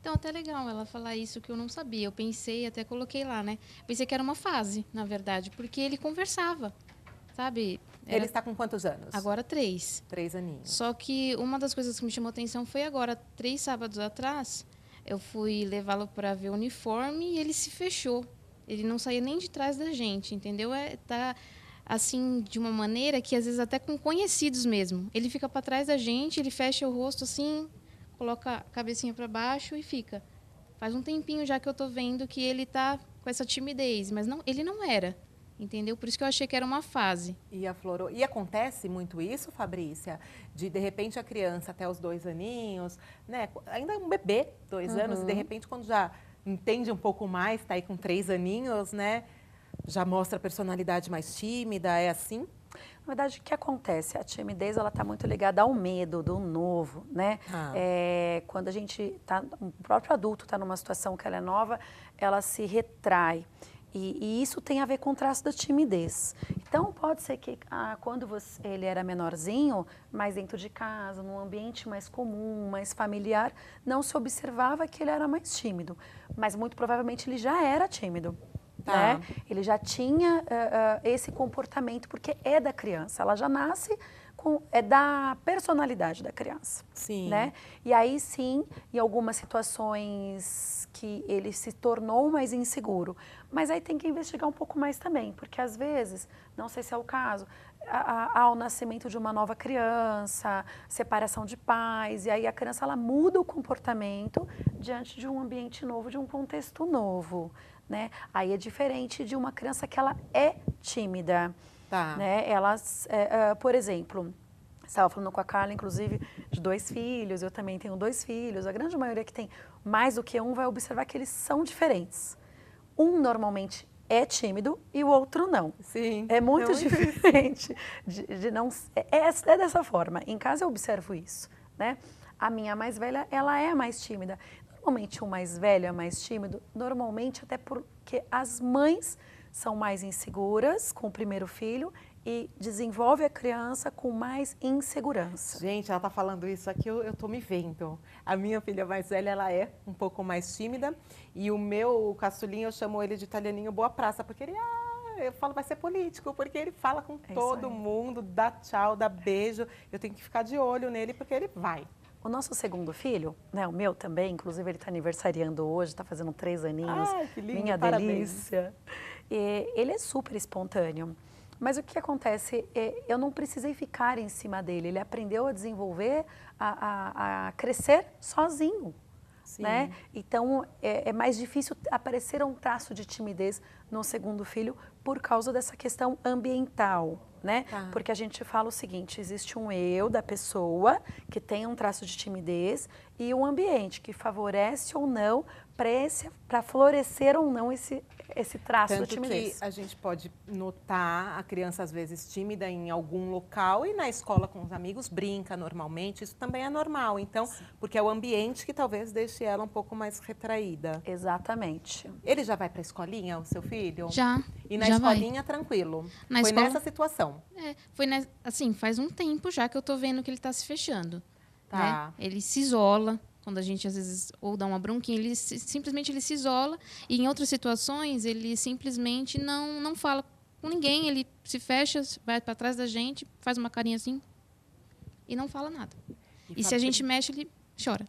[SPEAKER 5] Então, até legal ela falar isso que eu não sabia. Eu pensei, até coloquei lá, né? Pensei que era uma fase, na verdade, porque ele conversava, sabe?
[SPEAKER 1] Ele está com quantos anos?
[SPEAKER 5] Agora 3.
[SPEAKER 1] 3 aninhos.
[SPEAKER 5] Só que uma das coisas que me chamou atenção foi agora, 3 sábados atrás, eu fui levá-lo para ver o uniforme e ele se fechou. Ele não saía nem de trás da gente, entendeu? Tá assim, de uma maneira que às vezes até com conhecidos mesmo. Ele fica para trás da gente, ele fecha o rosto assim, coloca a cabecinha para baixo e fica. Faz um tempinho já que eu tô vendo que ele tá com essa timidez, mas não, ele não era. Entendeu? Por isso que eu achei que era uma fase.
[SPEAKER 1] E aflorou. E acontece muito isso, Fabrícia? De repente a criança até os 2 aninhos, né? Ainda é um bebê, 2 anos, e de repente quando já entende um pouco mais, está aí com 3 aninhos, né? Já mostra a personalidade mais tímida, é assim?
[SPEAKER 4] Na verdade, o que acontece? A timidez ela está muito ligada ao medo do novo, né? Quando a gente tá, o próprio adulto está numa situação que ela é nova, ela se retrai. E isso tem a ver com o traço da timidez. Então, pode ser que quando ele era menorzinho, mais dentro de casa, num ambiente mais comum, mais familiar, não se observava que ele era mais tímido. Mas, muito provavelmente, ele já era tímido. Né? Ele já tinha esse comportamento, porque é da criança. Ela já nasce é da personalidade da criança.
[SPEAKER 1] Sim.
[SPEAKER 4] Né? E aí, sim, em algumas situações que ele se tornou mais inseguro. Mas aí tem que investigar um pouco mais também, porque às vezes, não sei se é o caso, ao nascimento de uma nova criança, separação de pais, e aí a criança ela muda o comportamento diante de um ambiente novo, de um contexto novo, né? Aí é diferente de uma criança que ela é tímida,
[SPEAKER 1] Tá.
[SPEAKER 4] né? Elas, por exemplo, estava falando com a Carla, inclusive, de 2 filhos, eu também tenho 2 filhos, a grande maioria que tem mais do que um vai observar que eles são diferentes. Um normalmente é tímido e o outro não.
[SPEAKER 1] Sim.
[SPEAKER 4] É muito diferente de não... É dessa forma. Em casa eu observo isso, né? A minha mais velha, ela é mais tímida. Normalmente o mais velho é mais tímido, normalmente até porque as mães são mais inseguras com o primeiro filho e desenvolve a criança com mais insegurança.
[SPEAKER 1] Gente, ela tá falando isso aqui, eu tô me vendo. A minha filha mais velha, ela é um pouco mais tímida. E o meu caçulinho, eu chamo ele de italianinho boa praça, porque ele, eu falo, vai ser político, porque ele fala com todo mundo, dá tchau, dá beijo. Eu tenho que ficar de olho nele, porque ele vai.
[SPEAKER 4] O nosso segundo filho, né, o meu também, inclusive ele está aniversariando hoje, está fazendo 3 aninhos.
[SPEAKER 1] Ai, que lindo,
[SPEAKER 4] minha
[SPEAKER 1] parabéns.
[SPEAKER 4] delícia. E ele é super espontâneo. Mas o que acontece, eu não precisei ficar em cima dele, ele aprendeu a desenvolver, a crescer sozinho. Né? Então, é mais difícil aparecer um traço de timidez no segundo filho por causa dessa questão ambiental, né?
[SPEAKER 1] Tá.
[SPEAKER 4] Porque a gente fala o seguinte, existe um eu da pessoa que tem um traço de timidez e um ambiente que favorece ou não para florescer ou não esse traço de timidez.
[SPEAKER 1] Tanto que a gente pode notar a criança às vezes tímida em algum local e na escola com os amigos brinca normalmente, isso também é normal. Então, porque é o ambiente que talvez deixe ela um pouco mais retraída.
[SPEAKER 4] Exatamente.
[SPEAKER 1] Ele já vai para a escolinha, o seu filho?
[SPEAKER 5] Já.
[SPEAKER 1] E na
[SPEAKER 5] já
[SPEAKER 1] escolinha, tranquilo?
[SPEAKER 5] Na
[SPEAKER 1] Foi
[SPEAKER 5] escola-
[SPEAKER 1] nessa situação?
[SPEAKER 5] Assim, faz um tempo já que eu tô vendo que ele tá se fechando.
[SPEAKER 1] Tá.
[SPEAKER 5] Né? Ele se isola, quando a gente às vezes ou dá uma bronquinha, simplesmente ele se isola e em outras situações ele simplesmente não fala com ninguém, ele se fecha, vai para trás da gente, faz uma carinha assim e não fala nada. E se a gente mexe, ele chora.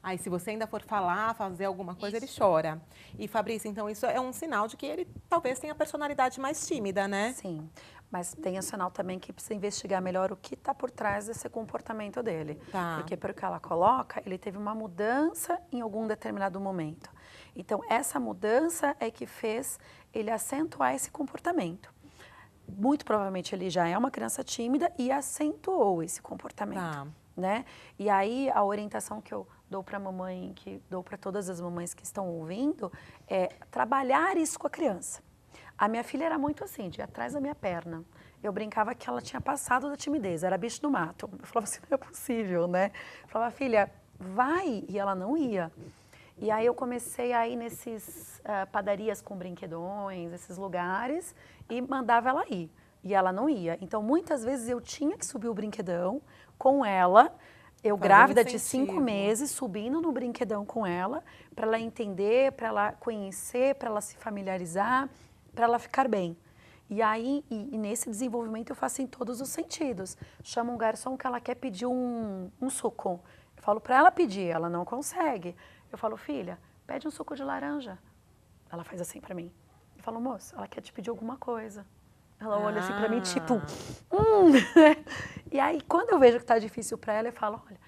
[SPEAKER 1] Aí, se você ainda for falar, fazer alguma coisa, ele chora. E, Fabrício, então isso é um sinal de que ele talvez tenha a personalidade mais tímida, né?
[SPEAKER 4] Sim, mas tem o sinal também que precisa investigar melhor o que está por trás desse comportamento dele.
[SPEAKER 1] Tá.
[SPEAKER 4] Porque, pelo que ela coloca, ele teve uma mudança em algum determinado momento. Então, essa mudança é que fez ele acentuar esse comportamento. Muito provavelmente ele já é uma criança tímida e acentuou esse comportamento.
[SPEAKER 1] Tá.
[SPEAKER 4] Né? E aí, a orientação que eu dou para a mamãe, que dou para todas as mamães que estão ouvindo, é trabalhar isso com a criança. A minha filha era muito assim, de atrás da minha perna. Eu brincava que ela tinha passado da timidez, era bicho do mato. Eu falava assim, não é possível, né? Eu falava, filha, vai! E ela não ia. E aí eu comecei a ir nesses padarias com brinquedões, esses lugares, e mandava ela ir. E ela não ia. Então, muitas vezes eu tinha que subir o brinquedão com ela, eu grávida de 5 meses, subindo no brinquedão com ela, para ela entender, para ela conhecer, para ela se familiarizar, para ela ficar bem. E aí, e nesse desenvolvimento eu faço em todos os sentidos. Chamo um garçom que ela quer pedir um suco. Eu falo para ela pedir, ela não consegue. Eu falo, filha, pede um suco de laranja. Ela faz assim para mim. Eu falo, moço, ela quer te pedir alguma coisa. Ela olha assim para mim, tipo, E aí, quando eu vejo que está difícil para ela, eu falo, olha,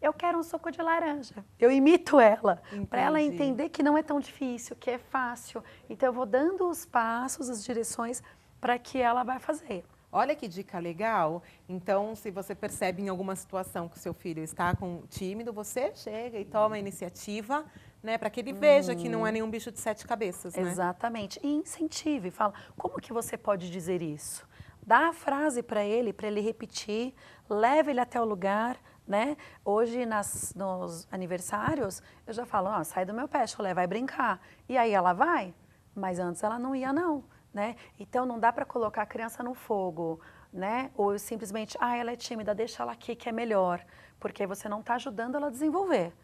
[SPEAKER 4] eu quero um suco de laranja. Eu imito ela, para ela entender que não é tão difícil, que é fácil. Então, eu vou dando os passos, as direções para que ela vai fazer.
[SPEAKER 1] Olha que dica legal. Então, se você percebe em alguma situação que o seu filho está tímido, você chega e toma a iniciativa, né, para que ele veja que não é nenhum bicho de 7 cabeças, né?
[SPEAKER 4] Exatamente. E incentive, fala, como que você pode dizer isso? Dá a frase para ele repetir, leva ele até o lugar, né? Hoje, nos aniversários, eu já falo, sai do meu pé, Cholé, vai brincar. E aí ela vai, mas antes ela não ia não, né? Então, não dá para colocar a criança no fogo, né? Ou simplesmente, ela é tímida, deixa ela aqui que é melhor, porque aí você não está ajudando ela a desenvolver.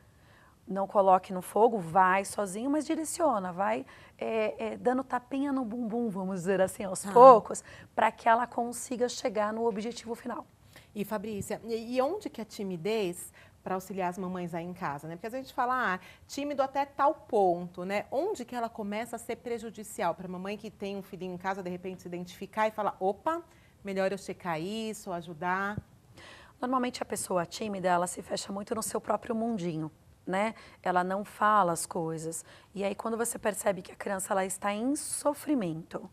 [SPEAKER 4] Não coloque no fogo, vai sozinho, mas direciona, vai dando tapinha no bumbum, vamos dizer assim, aos poucos, para que ela consiga chegar no objetivo final.
[SPEAKER 1] E, Fabrícia, e onde que a timidez, para auxiliar as mamães aí em casa, né? Porque às vezes a gente fala, tímido até tal ponto, né? Onde que ela começa a ser prejudicial para a mamãe que tem um filhinho em casa, de repente se identificar e falar, opa, melhor eu checar isso, ajudar?
[SPEAKER 4] Normalmente a pessoa tímida, ela se fecha muito no seu próprio mundinho, né? Ela não fala as coisas. E aí quando você percebe que a criança ela está em sofrimento,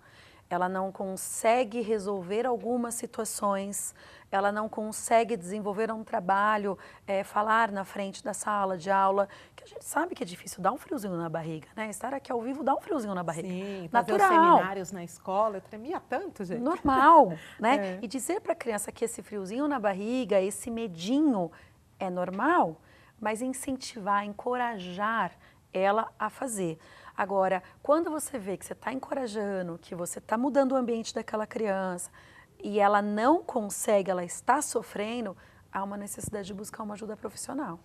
[SPEAKER 4] ela não consegue resolver algumas situações, ela não consegue desenvolver um trabalho, falar na frente da sala de aula, que a gente sabe que é difícil, dá um friozinho na barriga, né? Estar aqui ao vivo dá um friozinho na barriga.
[SPEAKER 1] Sim, fazer
[SPEAKER 4] natural.
[SPEAKER 1] os seminários na escola, eu tremia tanto, gente.
[SPEAKER 4] Normal, né? E dizer para a criança que esse friozinho na barriga, esse medinho é normal, mas incentivar, encorajar ela a fazer. Agora, quando você vê que você está encorajando, que você está mudando o ambiente daquela criança e ela não consegue, ela está sofrendo, há uma necessidade de buscar uma ajuda profissional.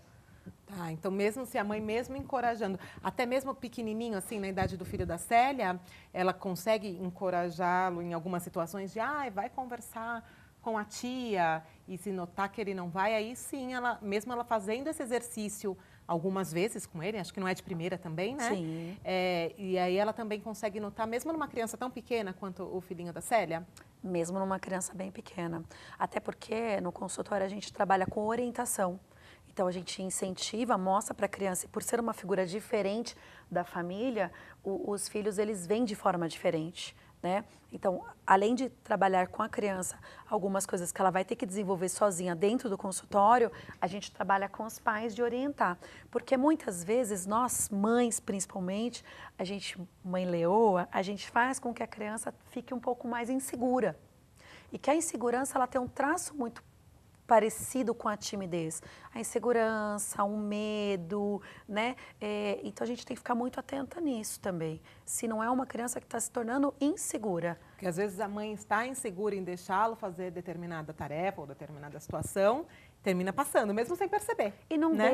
[SPEAKER 1] Tá, então mesmo se a mãe mesmo encorajando, até mesmo pequenininho, assim, na idade do filho da Célia, ela consegue encorajá-lo em algumas situações de, vai conversar com a tia, e se notar que ele não vai, aí sim, mesmo ela fazendo esse exercício algumas vezes com ele, acho que não é de primeira também, né?
[SPEAKER 4] Sim.
[SPEAKER 1] E aí ela também consegue notar, mesmo numa criança tão pequena quanto o filhinho da Célia?
[SPEAKER 4] Mesmo numa criança bem pequena. Até porque no consultório a gente trabalha com orientação. Então a gente incentiva, mostra para a criança, e por ser uma figura diferente da família, os filhos eles vêm de forma diferente. Né? Então, além de trabalhar com a criança algumas coisas que ela vai ter que desenvolver sozinha dentro do consultório, a gente trabalha com os pais de orientar. Porque muitas vezes, nós mães principalmente, a gente, mãe leoa, a gente faz com que a criança fique um pouco mais insegura. E que a insegurança ela tem um traço muito parecido com a timidez, a insegurança, o medo, né? Então a gente tem que ficar muito atenta nisso também. Se não é uma criança que está se tornando insegura.
[SPEAKER 1] Porque às vezes a mãe está insegura em deixá-lo fazer determinada tarefa ou determinada situação, termina passando, mesmo sem perceber.
[SPEAKER 4] E não
[SPEAKER 1] né?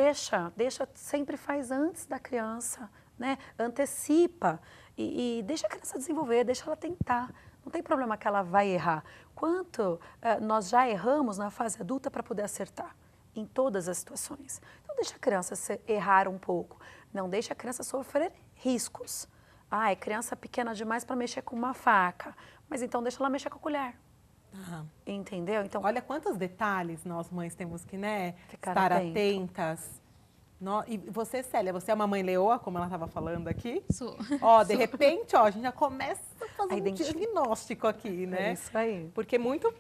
[SPEAKER 4] deixa, sempre faz antes da criança, né? Antecipa e deixa a criança desenvolver, deixa ela tentar. Não tem problema que ela vai errar. Quanto nós já erramos na fase adulta para poder acertar em todas as situações. Então, deixa a criança errar um pouco. Não deixa a criança sofrer riscos. É criança pequena demais para mexer com uma faca. Mas então, deixa ela mexer com a colher. Entendeu? Então,
[SPEAKER 1] olha quantos detalhes nós mães temos que, né,
[SPEAKER 4] estar
[SPEAKER 1] atentas. E você, Célia, você é uma mãe leoa, como ela estava falando aqui?
[SPEAKER 5] Sou.
[SPEAKER 1] De repente, a gente já começa a fazer um diagnóstico aqui, né?
[SPEAKER 4] É isso aí.
[SPEAKER 1] Porque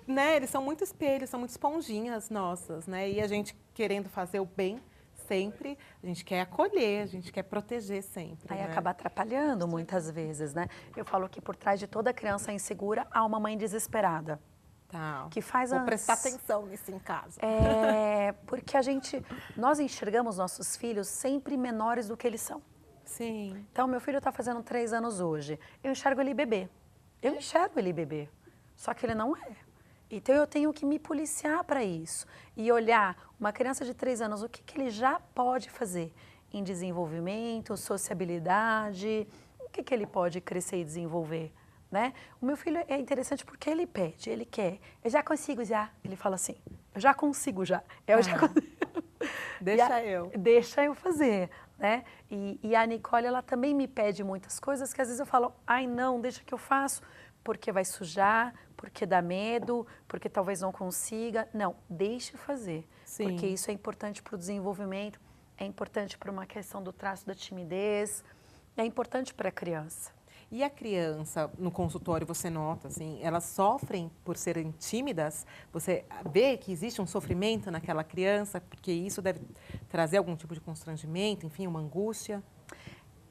[SPEAKER 1] né, eles são muito espelhos, são muito esponjinhas nossas, né? E a gente querendo fazer o bem sempre, a gente quer acolher, a gente quer proteger sempre.
[SPEAKER 4] Aí
[SPEAKER 1] né?
[SPEAKER 4] acaba atrapalhando muitas vezes, né? Eu falo que por trás de toda criança insegura há uma mãe desesperada.
[SPEAKER 1] Que
[SPEAKER 4] Vou
[SPEAKER 1] prestar atenção nisso em casa.
[SPEAKER 4] Porque nós enxergamos nossos filhos sempre menores do que eles são.
[SPEAKER 1] Sim.
[SPEAKER 4] Então, meu filho está fazendo 3 anos hoje. Eu enxergo ele bebê. Eu enxergo ele bebê. Só que ele não é. Então, eu tenho que me policiar para isso. E olhar uma criança de 3 anos, o que ele já pode fazer em desenvolvimento, sociabilidade, o que ele pode crescer e desenvolver. Né? O meu filho é interessante porque ele pede, ele quer. Eu já consigo já. Ele fala assim, eu já consigo já. Já consigo. Deixa eu fazer. Né? E a Nicole, ela também me pede muitas coisas que às vezes eu falo, não, deixa que eu faço, porque vai sujar, porque dá medo, porque talvez não consiga. Não, deixa eu fazer.
[SPEAKER 1] Sim.
[SPEAKER 4] Porque isso é importante para o desenvolvimento, é importante para uma questão do traço da timidez, é importante para a criança.
[SPEAKER 1] E a criança, no consultório, você nota, assim, elas sofrem por serem tímidas? Você vê que existe um sofrimento naquela criança, porque isso deve trazer algum tipo de constrangimento, enfim, uma angústia?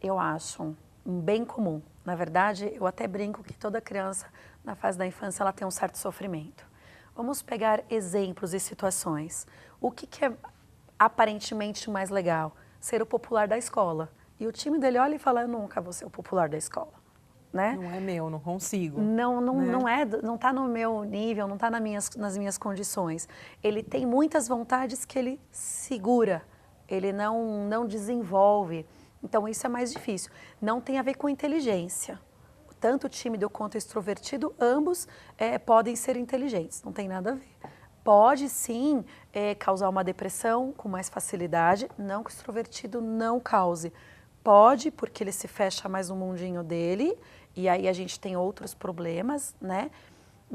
[SPEAKER 4] Eu acho bem comum. Na verdade, eu até brinco que toda criança, na fase da infância, ela tem um certo sofrimento. Vamos pegar exemplos e situações. O que é aparentemente mais legal? Ser o popular da escola. E o time dele olha e fala, eu nunca vou ser o popular da escola. Né?
[SPEAKER 1] Não é meu, não consigo.
[SPEAKER 4] Não está no meu nível, não está nas minhas condições. Ele tem muitas vontades que ele segura, ele não desenvolve. Então, isso é mais difícil. Não tem a ver com inteligência. Tanto tímido quanto extrovertido, ambos podem ser inteligentes, não tem nada a ver. Pode, sim, causar uma depressão com mais facilidade, não que o extrovertido não cause. Pode, porque ele se fecha mais no mundinho dele, e aí a gente tem outros problemas, né?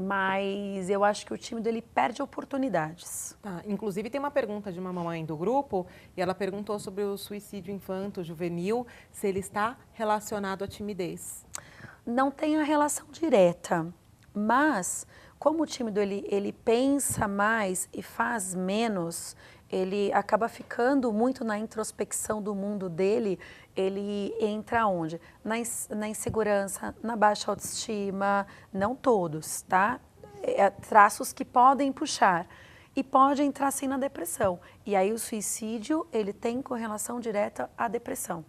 [SPEAKER 4] mas eu acho que o tímido ele perde oportunidades.
[SPEAKER 1] Tá. Inclusive tem uma pergunta de uma mamãe do grupo e ela perguntou sobre o suicídio infanto-juvenil, se ele está relacionado à timidez.
[SPEAKER 4] Não tem a relação direta, mas como o tímido ele pensa mais e faz menos, ele acaba ficando muito na introspecção do mundo dele, ele entra onde? Na insegurança, na baixa autoestima, não todos, tá? Traços que podem puxar e pode entrar sim na depressão. E aí o suicídio, ele tem correlação direta à depressão.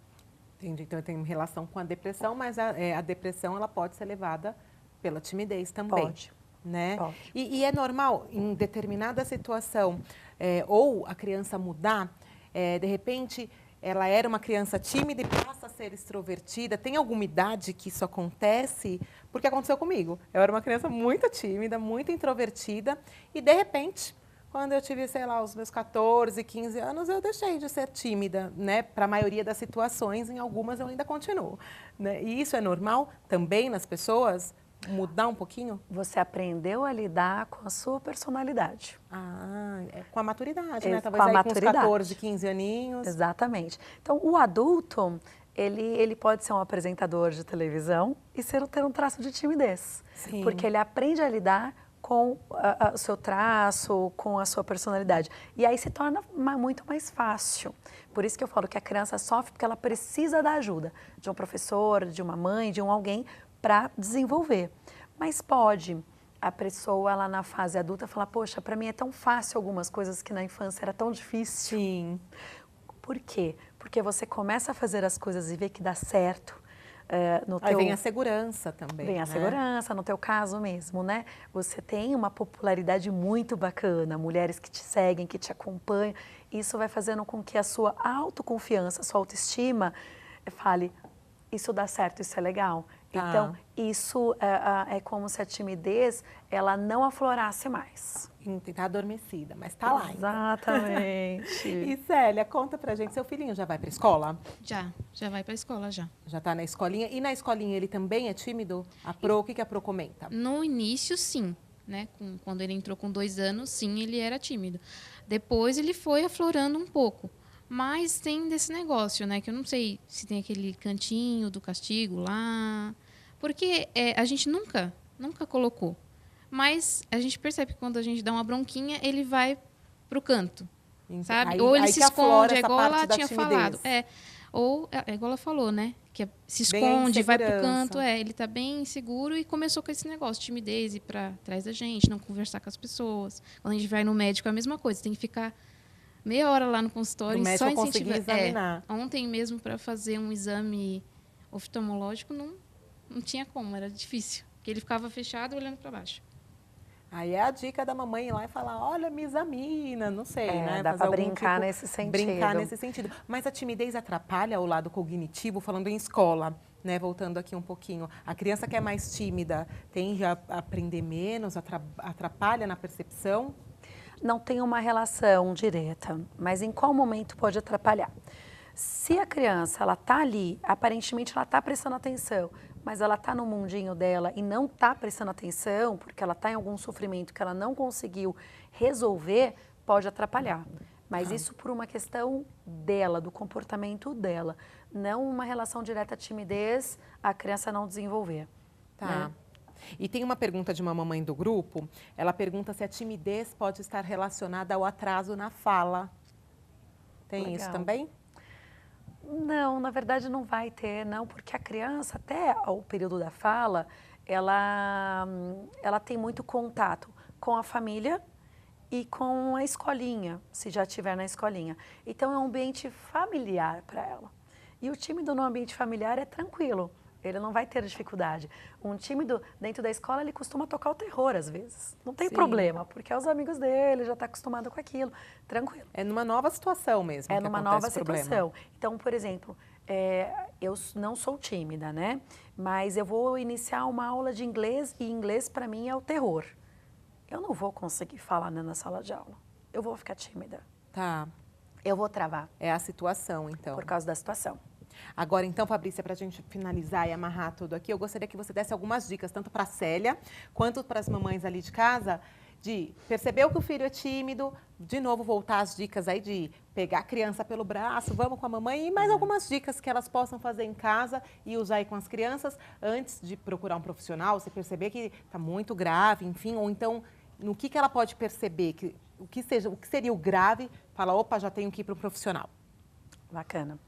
[SPEAKER 1] Entendi. Então tem relação com a depressão, mas a depressão ela pode ser levada pela timidez também.
[SPEAKER 4] Pode.
[SPEAKER 1] Né?
[SPEAKER 4] Pode.
[SPEAKER 1] E é normal, em determinada situação, ou a criança mudar, de repente ela era uma criança tímida e passa a ser extrovertida. Tem alguma idade que isso acontece? Porque aconteceu comigo. Eu era uma criança muito tímida, muito introvertida e, de repente, quando eu tive, sei lá, os meus 14, 15 anos, eu deixei de ser tímida, né? Para a maioria das situações, em algumas eu ainda continuo. Né? E isso é normal também nas pessoas? Mudar um pouquinho?
[SPEAKER 4] Você aprendeu a lidar com a sua personalidade.
[SPEAKER 1] Com a maturidade, né? Talvez
[SPEAKER 4] Com a
[SPEAKER 1] aí
[SPEAKER 4] maturidade.
[SPEAKER 1] com uns 14, 15 aninhos.
[SPEAKER 4] Exatamente. Então, o adulto, ele pode ser um apresentador de televisão e ter um traço de timidez.
[SPEAKER 1] Sim.
[SPEAKER 4] Porque ele aprende a lidar com o seu traço, com a sua personalidade. E aí se torna muito mais fácil. Por isso que eu falo que a criança sofre porque ela precisa da ajuda de um professor, de uma mãe, de alguém para desenvolver. Mas pode a pessoa lá na fase adulta falar, poxa, para mim é tão fácil algumas coisas que na infância era tão difícil.
[SPEAKER 1] Sim.
[SPEAKER 4] Por quê? Porque você começa a fazer as coisas e vê que dá certo.
[SPEAKER 1] Aí vem a segurança também.
[SPEAKER 4] Vem a segurança, no teu caso mesmo, né? Você tem uma popularidade muito bacana, mulheres que te seguem, que te acompanham. Isso vai fazendo com que a sua autoconfiança, a sua autoestima fale, isso dá certo, isso é legal.
[SPEAKER 1] Tá.
[SPEAKER 4] Então, isso é como se a timidez, ela não aflorasse mais.
[SPEAKER 1] Está adormecida, mas está lá.
[SPEAKER 4] Exatamente.
[SPEAKER 1] E Célia, conta pra gente, seu filhinho já vai pra escola?
[SPEAKER 5] Já vai para a escola já.
[SPEAKER 1] Já está na escolinha. E na escolinha ele também é tímido? A Pro, o que a Pro comenta?
[SPEAKER 5] No início, sim, né? Quando ele entrou com 2 anos, sim, ele era tímido. Depois ele foi aflorando um pouco. Mas tem desse negócio, né? Que eu não sei se tem aquele cantinho do castigo lá. Porque a gente nunca colocou. Mas a gente percebe que quando a gente dá uma bronquinha, ele vai pro canto, sabe?
[SPEAKER 1] Aí,
[SPEAKER 5] ou ele
[SPEAKER 1] aí
[SPEAKER 5] se
[SPEAKER 1] que aflora
[SPEAKER 5] esconde, é
[SPEAKER 1] essa
[SPEAKER 5] igual
[SPEAKER 1] parte
[SPEAKER 5] ela
[SPEAKER 1] da
[SPEAKER 5] tinha
[SPEAKER 1] timidez.
[SPEAKER 5] falado. Ou é igual ela falou, né? Que se
[SPEAKER 1] Bem a
[SPEAKER 5] esconde, vai pro
[SPEAKER 1] insegurança.
[SPEAKER 5] canto. Ele tá bem inseguro e começou com esse negócio, timidez, ir para trás da gente, não conversar com as pessoas. Quando a gente vai no médico, é a mesma coisa. Tem que ficar meia hora lá no consultório
[SPEAKER 1] O
[SPEAKER 5] e
[SPEAKER 1] médico
[SPEAKER 5] só
[SPEAKER 1] conseguir
[SPEAKER 5] incentivar.
[SPEAKER 1] examinar.
[SPEAKER 5] Ontem mesmo, para fazer um exame oftalmológico, não tinha como, era difícil. Porque ele ficava fechado olhando para baixo.
[SPEAKER 1] Aí é a dica da mamãe ir lá e falar, olha, me examina, não sei, né?
[SPEAKER 4] Dá
[SPEAKER 1] Fazer
[SPEAKER 4] para
[SPEAKER 1] algum
[SPEAKER 4] brincar nesse sentido.
[SPEAKER 1] Brincar nesse sentido. Mas a timidez atrapalha o lado cognitivo, falando em escola, né? Voltando aqui um pouquinho. A criança que é mais tímida tende a aprender menos, atrapalha na percepção?
[SPEAKER 4] Não tem uma relação direta, mas em qual momento pode atrapalhar? Se a criança ela está ali, aparentemente ela está prestando atenção, mas ela está no mundinho dela e não está prestando atenção, porque ela está em algum sofrimento que ela não conseguiu resolver, pode atrapalhar. Mas isso por uma questão dela, do comportamento dela, não uma relação direta à timidez, a criança não desenvolver.
[SPEAKER 1] Tá.
[SPEAKER 4] Né?
[SPEAKER 1] E tem uma pergunta de uma mamãe do grupo, ela pergunta se a timidez pode estar relacionada ao atraso na fala. Tem
[SPEAKER 4] Legal.
[SPEAKER 1] isso também?
[SPEAKER 4] Não, na verdade não vai ter, não, porque a criança, até o período da fala, ela tem muito contato com a família e com a escolinha, se já estiver na escolinha. Então é um ambiente familiar para ela. E o tímido no ambiente familiar é tranquilo, ele não vai ter dificuldade. Um tímido dentro da escola, ele costuma tocar o terror às vezes. Não tem
[SPEAKER 1] Sim.
[SPEAKER 4] problema, porque é os amigos dele, já está acostumado com aquilo, tranquilo.
[SPEAKER 1] É numa nova situação mesmo.
[SPEAKER 4] É
[SPEAKER 1] que
[SPEAKER 4] numa
[SPEAKER 1] acontece
[SPEAKER 4] nova
[SPEAKER 1] o problema.
[SPEAKER 4] situação. Então, por exemplo, eu não sou tímida, né? Mas eu vou iniciar uma aula de inglês e inglês para mim é o terror. Eu não vou conseguir falar na sala de aula. Eu vou ficar tímida.
[SPEAKER 1] Tá.
[SPEAKER 4] Eu vou travar
[SPEAKER 1] É a situação, então.
[SPEAKER 4] por causa da situação.
[SPEAKER 1] Agora, então, Fabrícia, para a gente finalizar e amarrar tudo aqui, eu gostaria que você desse algumas dicas, tanto para a Célia, quanto para as mamães ali de casa, de perceber que o filho é tímido, de novo voltar às dicas aí de pegar a criança pelo braço, vamos com a mamãe, e mais algumas dicas que elas possam fazer em casa e usar aí com as crianças antes de procurar um profissional, se perceber que está muito grave, enfim, ou então no que ela pode perceber, o que seria o grave, fala, opa, já tenho que ir para o profissional.
[SPEAKER 4] Bacana.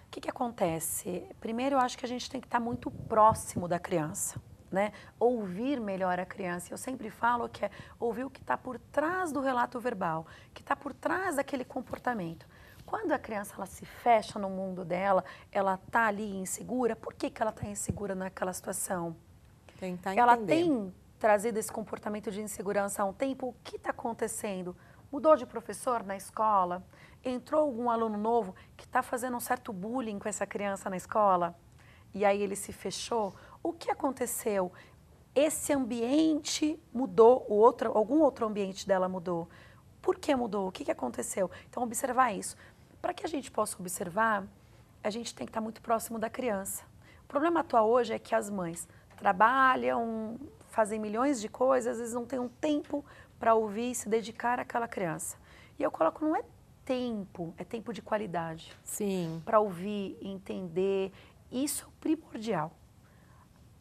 [SPEAKER 4] O que acontece? Primeiro, eu acho que a gente tem que estar muito próximo da criança, né? Ouvir melhor a criança. Eu sempre falo que é ouvir o que está por trás do relato verbal, que está por trás daquele comportamento. Quando a criança ela se fecha no mundo dela, ela está ali insegura, por que ela está insegura naquela situação?
[SPEAKER 1] Tentar
[SPEAKER 4] Ela
[SPEAKER 1] entender.
[SPEAKER 4] tem trazido esse comportamento de insegurança há um tempo, o que está acontecendo? Mudou de professor na escola? Entrou algum aluno novo que está fazendo um certo bullying com essa criança na escola? E aí ele se fechou? O que aconteceu? Esse ambiente mudou, algum outro ambiente dela mudou. Por que mudou? O que aconteceu? Então, observar isso. Para que a gente possa observar, a gente tem que estar muito próximo da criança. O problema atual hoje é que as mães trabalham, fazem milhões de coisas, às vezes não têm um tempo para ouvir e se dedicar àquela criança. E eu coloco, não é tempo, é tempo de qualidade.
[SPEAKER 1] Sim.
[SPEAKER 4] Para ouvir, entender, isso é o primordial.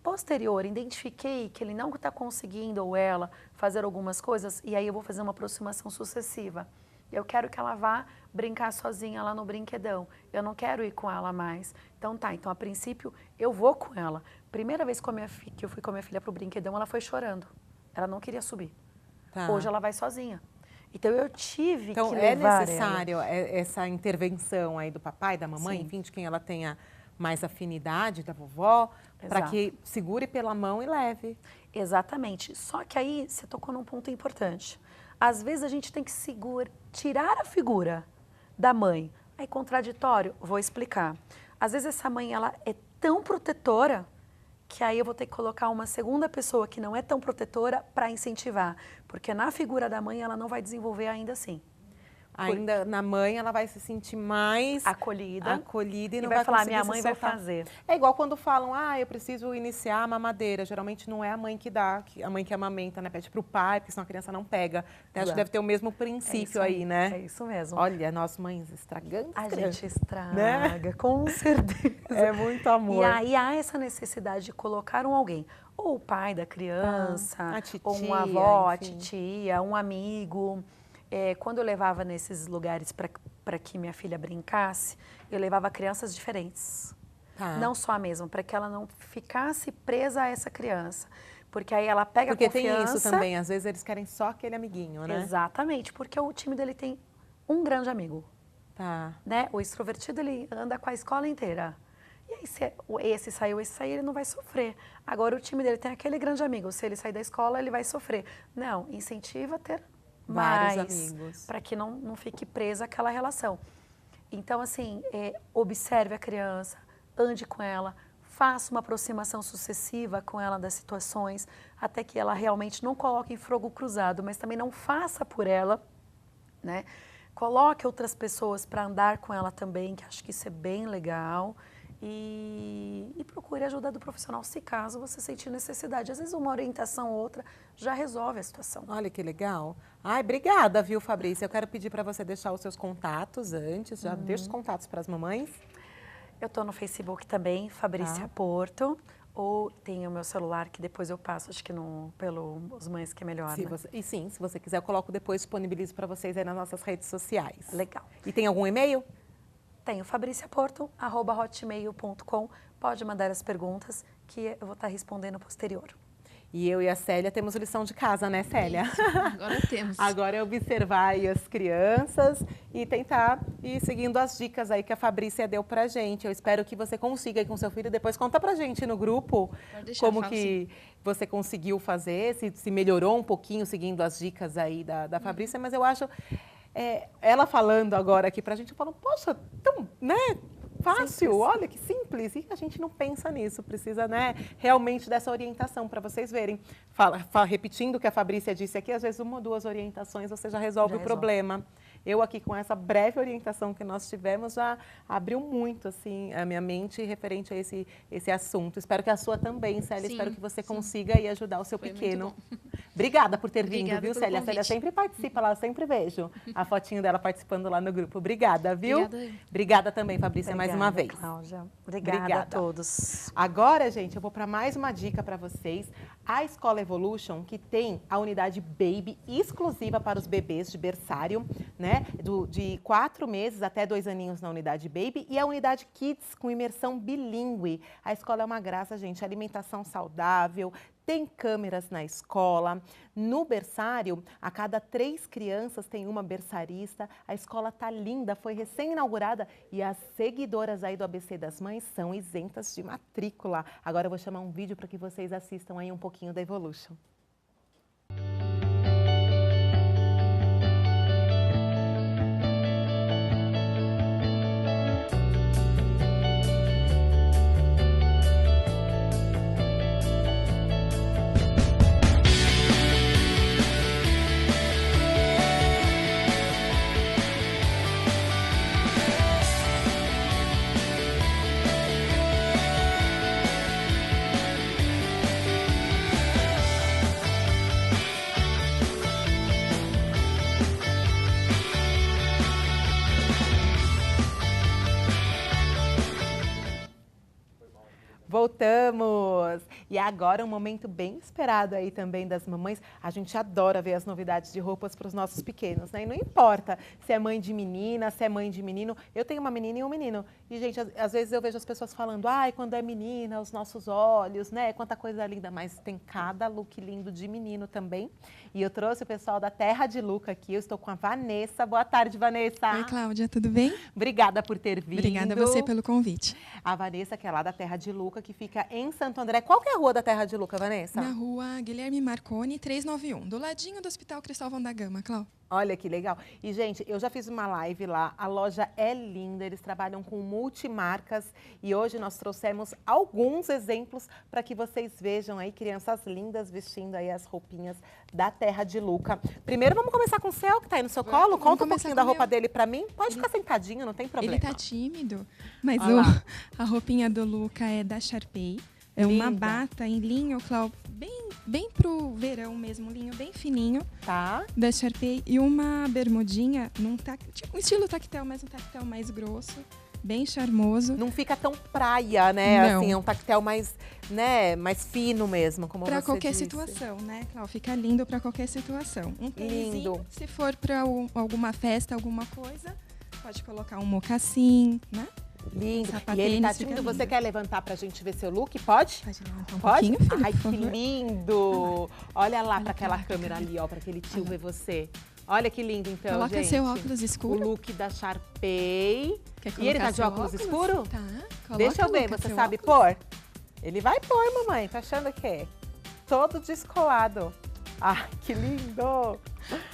[SPEAKER 4] Posterior, identifiquei que ele não está conseguindo, ou ela, fazer algumas coisas, e aí eu vou fazer uma aproximação sucessiva. Eu quero que ela vá brincar sozinha lá no brinquedão. Eu não quero ir com ela mais. Então tá, então a princípio eu vou com ela. Primeira vez que eu fui com a minha filha para o brinquedão, ela foi chorando. Ela não queria subir.
[SPEAKER 1] Tá.
[SPEAKER 4] Hoje ela vai sozinha. Então eu tive
[SPEAKER 1] Então,
[SPEAKER 4] que
[SPEAKER 1] é
[SPEAKER 4] levar
[SPEAKER 1] necessário essa intervenção aí do papai, da mamãe,
[SPEAKER 4] Sim.
[SPEAKER 1] enfim, de quem ela tenha mais afinidade, da vovó, para
[SPEAKER 4] Exato.
[SPEAKER 1] que segure pela mão e leve.
[SPEAKER 4] Exatamente. Só que aí você tocou num ponto importante. Às vezes a gente tem que tirar a figura da mãe. Aí contraditório, vou explicar. Às vezes essa mãe ela é tão protetora que aí eu vou ter que colocar uma segunda pessoa que não é tão protetora para incentivar, porque na figura da mãe ela não vai desenvolver ainda assim.
[SPEAKER 1] Ainda na mãe, ela vai se sentir mais
[SPEAKER 4] Acolhida
[SPEAKER 1] e não
[SPEAKER 4] vai falar,
[SPEAKER 1] conseguir
[SPEAKER 4] minha
[SPEAKER 1] se
[SPEAKER 4] mãe vai
[SPEAKER 1] soltar.
[SPEAKER 4] fazer.
[SPEAKER 1] É igual quando falam, eu preciso iniciar a mamadeira. Geralmente não é a mãe que dá, a mãe que amamenta, né? Pede para o pai, porque senão a criança não pega. Então, acho que deve ter o mesmo princípio aí, né?
[SPEAKER 4] É isso mesmo.
[SPEAKER 1] Olha, nós mães estragando
[SPEAKER 4] A
[SPEAKER 1] crianças,
[SPEAKER 4] gente estraga,
[SPEAKER 1] né?
[SPEAKER 4] com certeza.
[SPEAKER 1] É muito amor.
[SPEAKER 4] E aí há essa necessidade de colocar alguém, ou o pai da criança,
[SPEAKER 1] a titia,
[SPEAKER 4] ou uma avó,
[SPEAKER 1] enfim.
[SPEAKER 4] a titia, um amigo. Quando eu levava nesses lugares para que minha filha brincasse, eu levava crianças diferentes.
[SPEAKER 1] Tá.
[SPEAKER 4] Não só a mesma, para que ela não ficasse presa a essa criança. Porque aí ela pega
[SPEAKER 1] Porque
[SPEAKER 4] a confiança.
[SPEAKER 1] tem isso também, às vezes eles querem só aquele amiguinho, né?
[SPEAKER 4] Exatamente, porque o time dele tem um grande amigo.
[SPEAKER 1] Tá.
[SPEAKER 4] Né? O extrovertido, ele anda com a escola inteira. E aí, se esse saiu, ele não vai sofrer. Agora, o time dele tem aquele grande amigo. Se ele sair da escola, ele vai sofrer. Não, incentiva a ter
[SPEAKER 1] Vários
[SPEAKER 4] mais,
[SPEAKER 1] amigos.
[SPEAKER 4] para que não fique presa àquela relação. Então, assim, observe a criança, ande com ela, faça uma aproximação sucessiva com ela das situações, até que ela realmente não coloque em fogo cruzado, mas também não faça por ela, né? Coloque outras pessoas para andar com ela também, que acho que isso é bem legal. E procure a ajuda do profissional, se caso você sentir necessidade. Às vezes uma orientação ou outra já resolve a situação.
[SPEAKER 1] Olha que legal. Ai, obrigada, viu, Fabrícia? Eu quero pedir para você deixar os seus contatos antes. Já deixa os contatos para as mamães.
[SPEAKER 4] Eu estou no Facebook também, Fabrícia Porto. Ou tem o meu celular, que depois eu passo, acho que pelos mães que é melhor, né?
[SPEAKER 1] E sim, se você quiser, eu coloco depois, disponibilizo para vocês aí nas nossas redes sociais.
[SPEAKER 4] Legal.
[SPEAKER 1] E tem algum e-mail?
[SPEAKER 4] Tenho fabriciaporto@hotmail.com. Pode mandar as perguntas que eu vou estar respondendo posterior.
[SPEAKER 1] E eu e a Célia temos lição de casa, né, Célia?
[SPEAKER 5] Agora temos.
[SPEAKER 1] Agora é observar aí as crianças e tentar ir seguindo as dicas aí que a Fabrícia deu pra gente. Eu espero que você consiga ir com seu filho. Depois conta pra gente no grupo
[SPEAKER 5] Pode deixar,
[SPEAKER 1] como
[SPEAKER 5] falo
[SPEAKER 1] que você conseguiu fazer, se melhorou um pouquinho seguindo as dicas aí da Fabrícia. Mas eu acho, ela falando agora aqui pra gente, eu falo, poxa, tão, né? Fácil,
[SPEAKER 4] Simples.
[SPEAKER 1] olha que simples. E a gente não pensa nisso, precisa, né, realmente dessa orientação para vocês verem. Repetindo o que a Fabrícia disse aqui, às vezes uma ou duas orientações você já resolve o problema. Eu aqui com essa breve orientação que nós tivemos já abriu muito assim a minha mente referente a esse assunto. Espero que a sua também, Célia.
[SPEAKER 5] Sim,
[SPEAKER 1] Espero que você
[SPEAKER 5] sim.
[SPEAKER 1] consiga aí ajudar o seu
[SPEAKER 5] Foi
[SPEAKER 1] pequeno.
[SPEAKER 5] muito bom.
[SPEAKER 1] Obrigada por ter vindo,
[SPEAKER 5] Obrigada
[SPEAKER 1] viu,
[SPEAKER 5] pelo
[SPEAKER 1] Célia? A Célia
[SPEAKER 5] convite.
[SPEAKER 1] sempre participa lá, eu sempre vejo a fotinho dela participando lá no grupo. Obrigada, viu?
[SPEAKER 5] Obrigada.
[SPEAKER 1] Obrigada também, Fabrícia, mais uma vez.
[SPEAKER 2] Cláudia. Obrigada a
[SPEAKER 1] Obrigada.
[SPEAKER 2] todos.
[SPEAKER 1] Agora, gente, eu vou para mais uma dica para vocês. A Escola Evolution, que tem a unidade Baby exclusiva para os bebês de berçário, né? De 4 meses até 2 aninhos na unidade Baby e a unidade Kids com imersão bilíngue. A escola é uma graça, gente. Alimentação saudável, tem câmeras na escola. No berçário, a cada 3 crianças tem uma berçarista. A escola tá linda, foi recém-inaugurada e as seguidoras aí do ABC das Mães são isentas de matrícula. Agora eu vou chamar um vídeo para que vocês assistam aí um pouquinho da Evolution. Voltamos! E agora um momento bem esperado aí também das mamães. A gente adora ver as novidades de roupas para os nossos pequenos, né? E não importa se é mãe de menina, se é mãe de menino. Eu tenho uma menina e um menino. E, gente, às vezes eu vejo as pessoas falando, ai, quando é menina, os nossos olhos, né? Quanta coisa linda. Mas tem cada look lindo de menino também. E eu trouxe o pessoal da Terra de Luca aqui. Eu estou com a Vanessa. Boa tarde, Vanessa.
[SPEAKER 6] Oi, Cláudia, tudo bem?
[SPEAKER 1] Obrigada por ter vindo.
[SPEAKER 6] Obrigada a você pelo convite.
[SPEAKER 1] A Vanessa, que é lá da Terra de Luca, que fica em Santo André. Qual que é a rua da Terra de Luca, Vanessa?
[SPEAKER 6] Na rua Guilherme Marconi, 391, do ladinho do Hospital Cristóvão da Gama, Cláudia.
[SPEAKER 1] Olha que legal. E, gente, eu já fiz uma live lá, a loja é linda, eles trabalham com multimarcas e hoje nós trouxemos alguns exemplos para que vocês vejam aí crianças lindas vestindo aí as roupinhas da Terra de Luca. Primeiro vamos começar com o Céu, que tá aí no seu colo. Conta um pouquinho da roupa dele para mim. Pode ficar sentadinho, não tem problema.
[SPEAKER 6] Ele tá tímido, mas a roupinha do Luca é da Sharpei. É uma
[SPEAKER 1] Linda.
[SPEAKER 6] bata em linho, Cláudia, bem pro verão mesmo, linho bem fininho,
[SPEAKER 1] Tá.
[SPEAKER 6] da Sharpei. E uma bermudinha, tipo um estilo tactel, mas um tactel mais grosso, bem charmoso.
[SPEAKER 1] Não fica tão praia, né?
[SPEAKER 6] Não.
[SPEAKER 1] Assim, é um tactel mais, né, mais fino mesmo, como
[SPEAKER 6] Pra
[SPEAKER 1] você
[SPEAKER 6] qualquer
[SPEAKER 1] disse.
[SPEAKER 6] situação, né, Cláudia? Fica lindo pra qualquer situação. Um tênisinho,
[SPEAKER 1] Lindo.
[SPEAKER 6] se for pra alguma festa, alguma coisa, pode colocar um mocassim, né?
[SPEAKER 1] Lindo. E
[SPEAKER 6] Sapatênis
[SPEAKER 1] ele tá
[SPEAKER 6] fica
[SPEAKER 1] tímido. Você
[SPEAKER 6] lindo.
[SPEAKER 1] quer levantar pra gente ver seu look? Pode?
[SPEAKER 6] Pode levantar um
[SPEAKER 1] Pode?
[SPEAKER 6] pouquinho, filho,
[SPEAKER 1] Ai,
[SPEAKER 6] por
[SPEAKER 1] que
[SPEAKER 6] favor.
[SPEAKER 1] lindo! Olha lá
[SPEAKER 6] Olha
[SPEAKER 1] pra aquela
[SPEAKER 6] pra lá,
[SPEAKER 1] câmera
[SPEAKER 6] pra cá.
[SPEAKER 1] ali, ó, pra aquele tio
[SPEAKER 6] Olha.
[SPEAKER 1] ver você. Olha que lindo, então,
[SPEAKER 6] Coloca
[SPEAKER 1] gente.
[SPEAKER 6] seu óculos
[SPEAKER 1] O
[SPEAKER 6] escuro.
[SPEAKER 1] look da Sharpei.
[SPEAKER 6] Quer
[SPEAKER 1] E ele tá
[SPEAKER 6] colocar
[SPEAKER 1] de
[SPEAKER 6] seu
[SPEAKER 1] óculos escuro?
[SPEAKER 6] Tá. Coloca,
[SPEAKER 1] Deixa eu ver,
[SPEAKER 6] Luca,
[SPEAKER 1] você
[SPEAKER 6] seu
[SPEAKER 1] sabe
[SPEAKER 6] óculos.
[SPEAKER 1] pôr? Ele vai pôr, mamãe. Tá achando que é? Todo descolado. Ai, que lindo!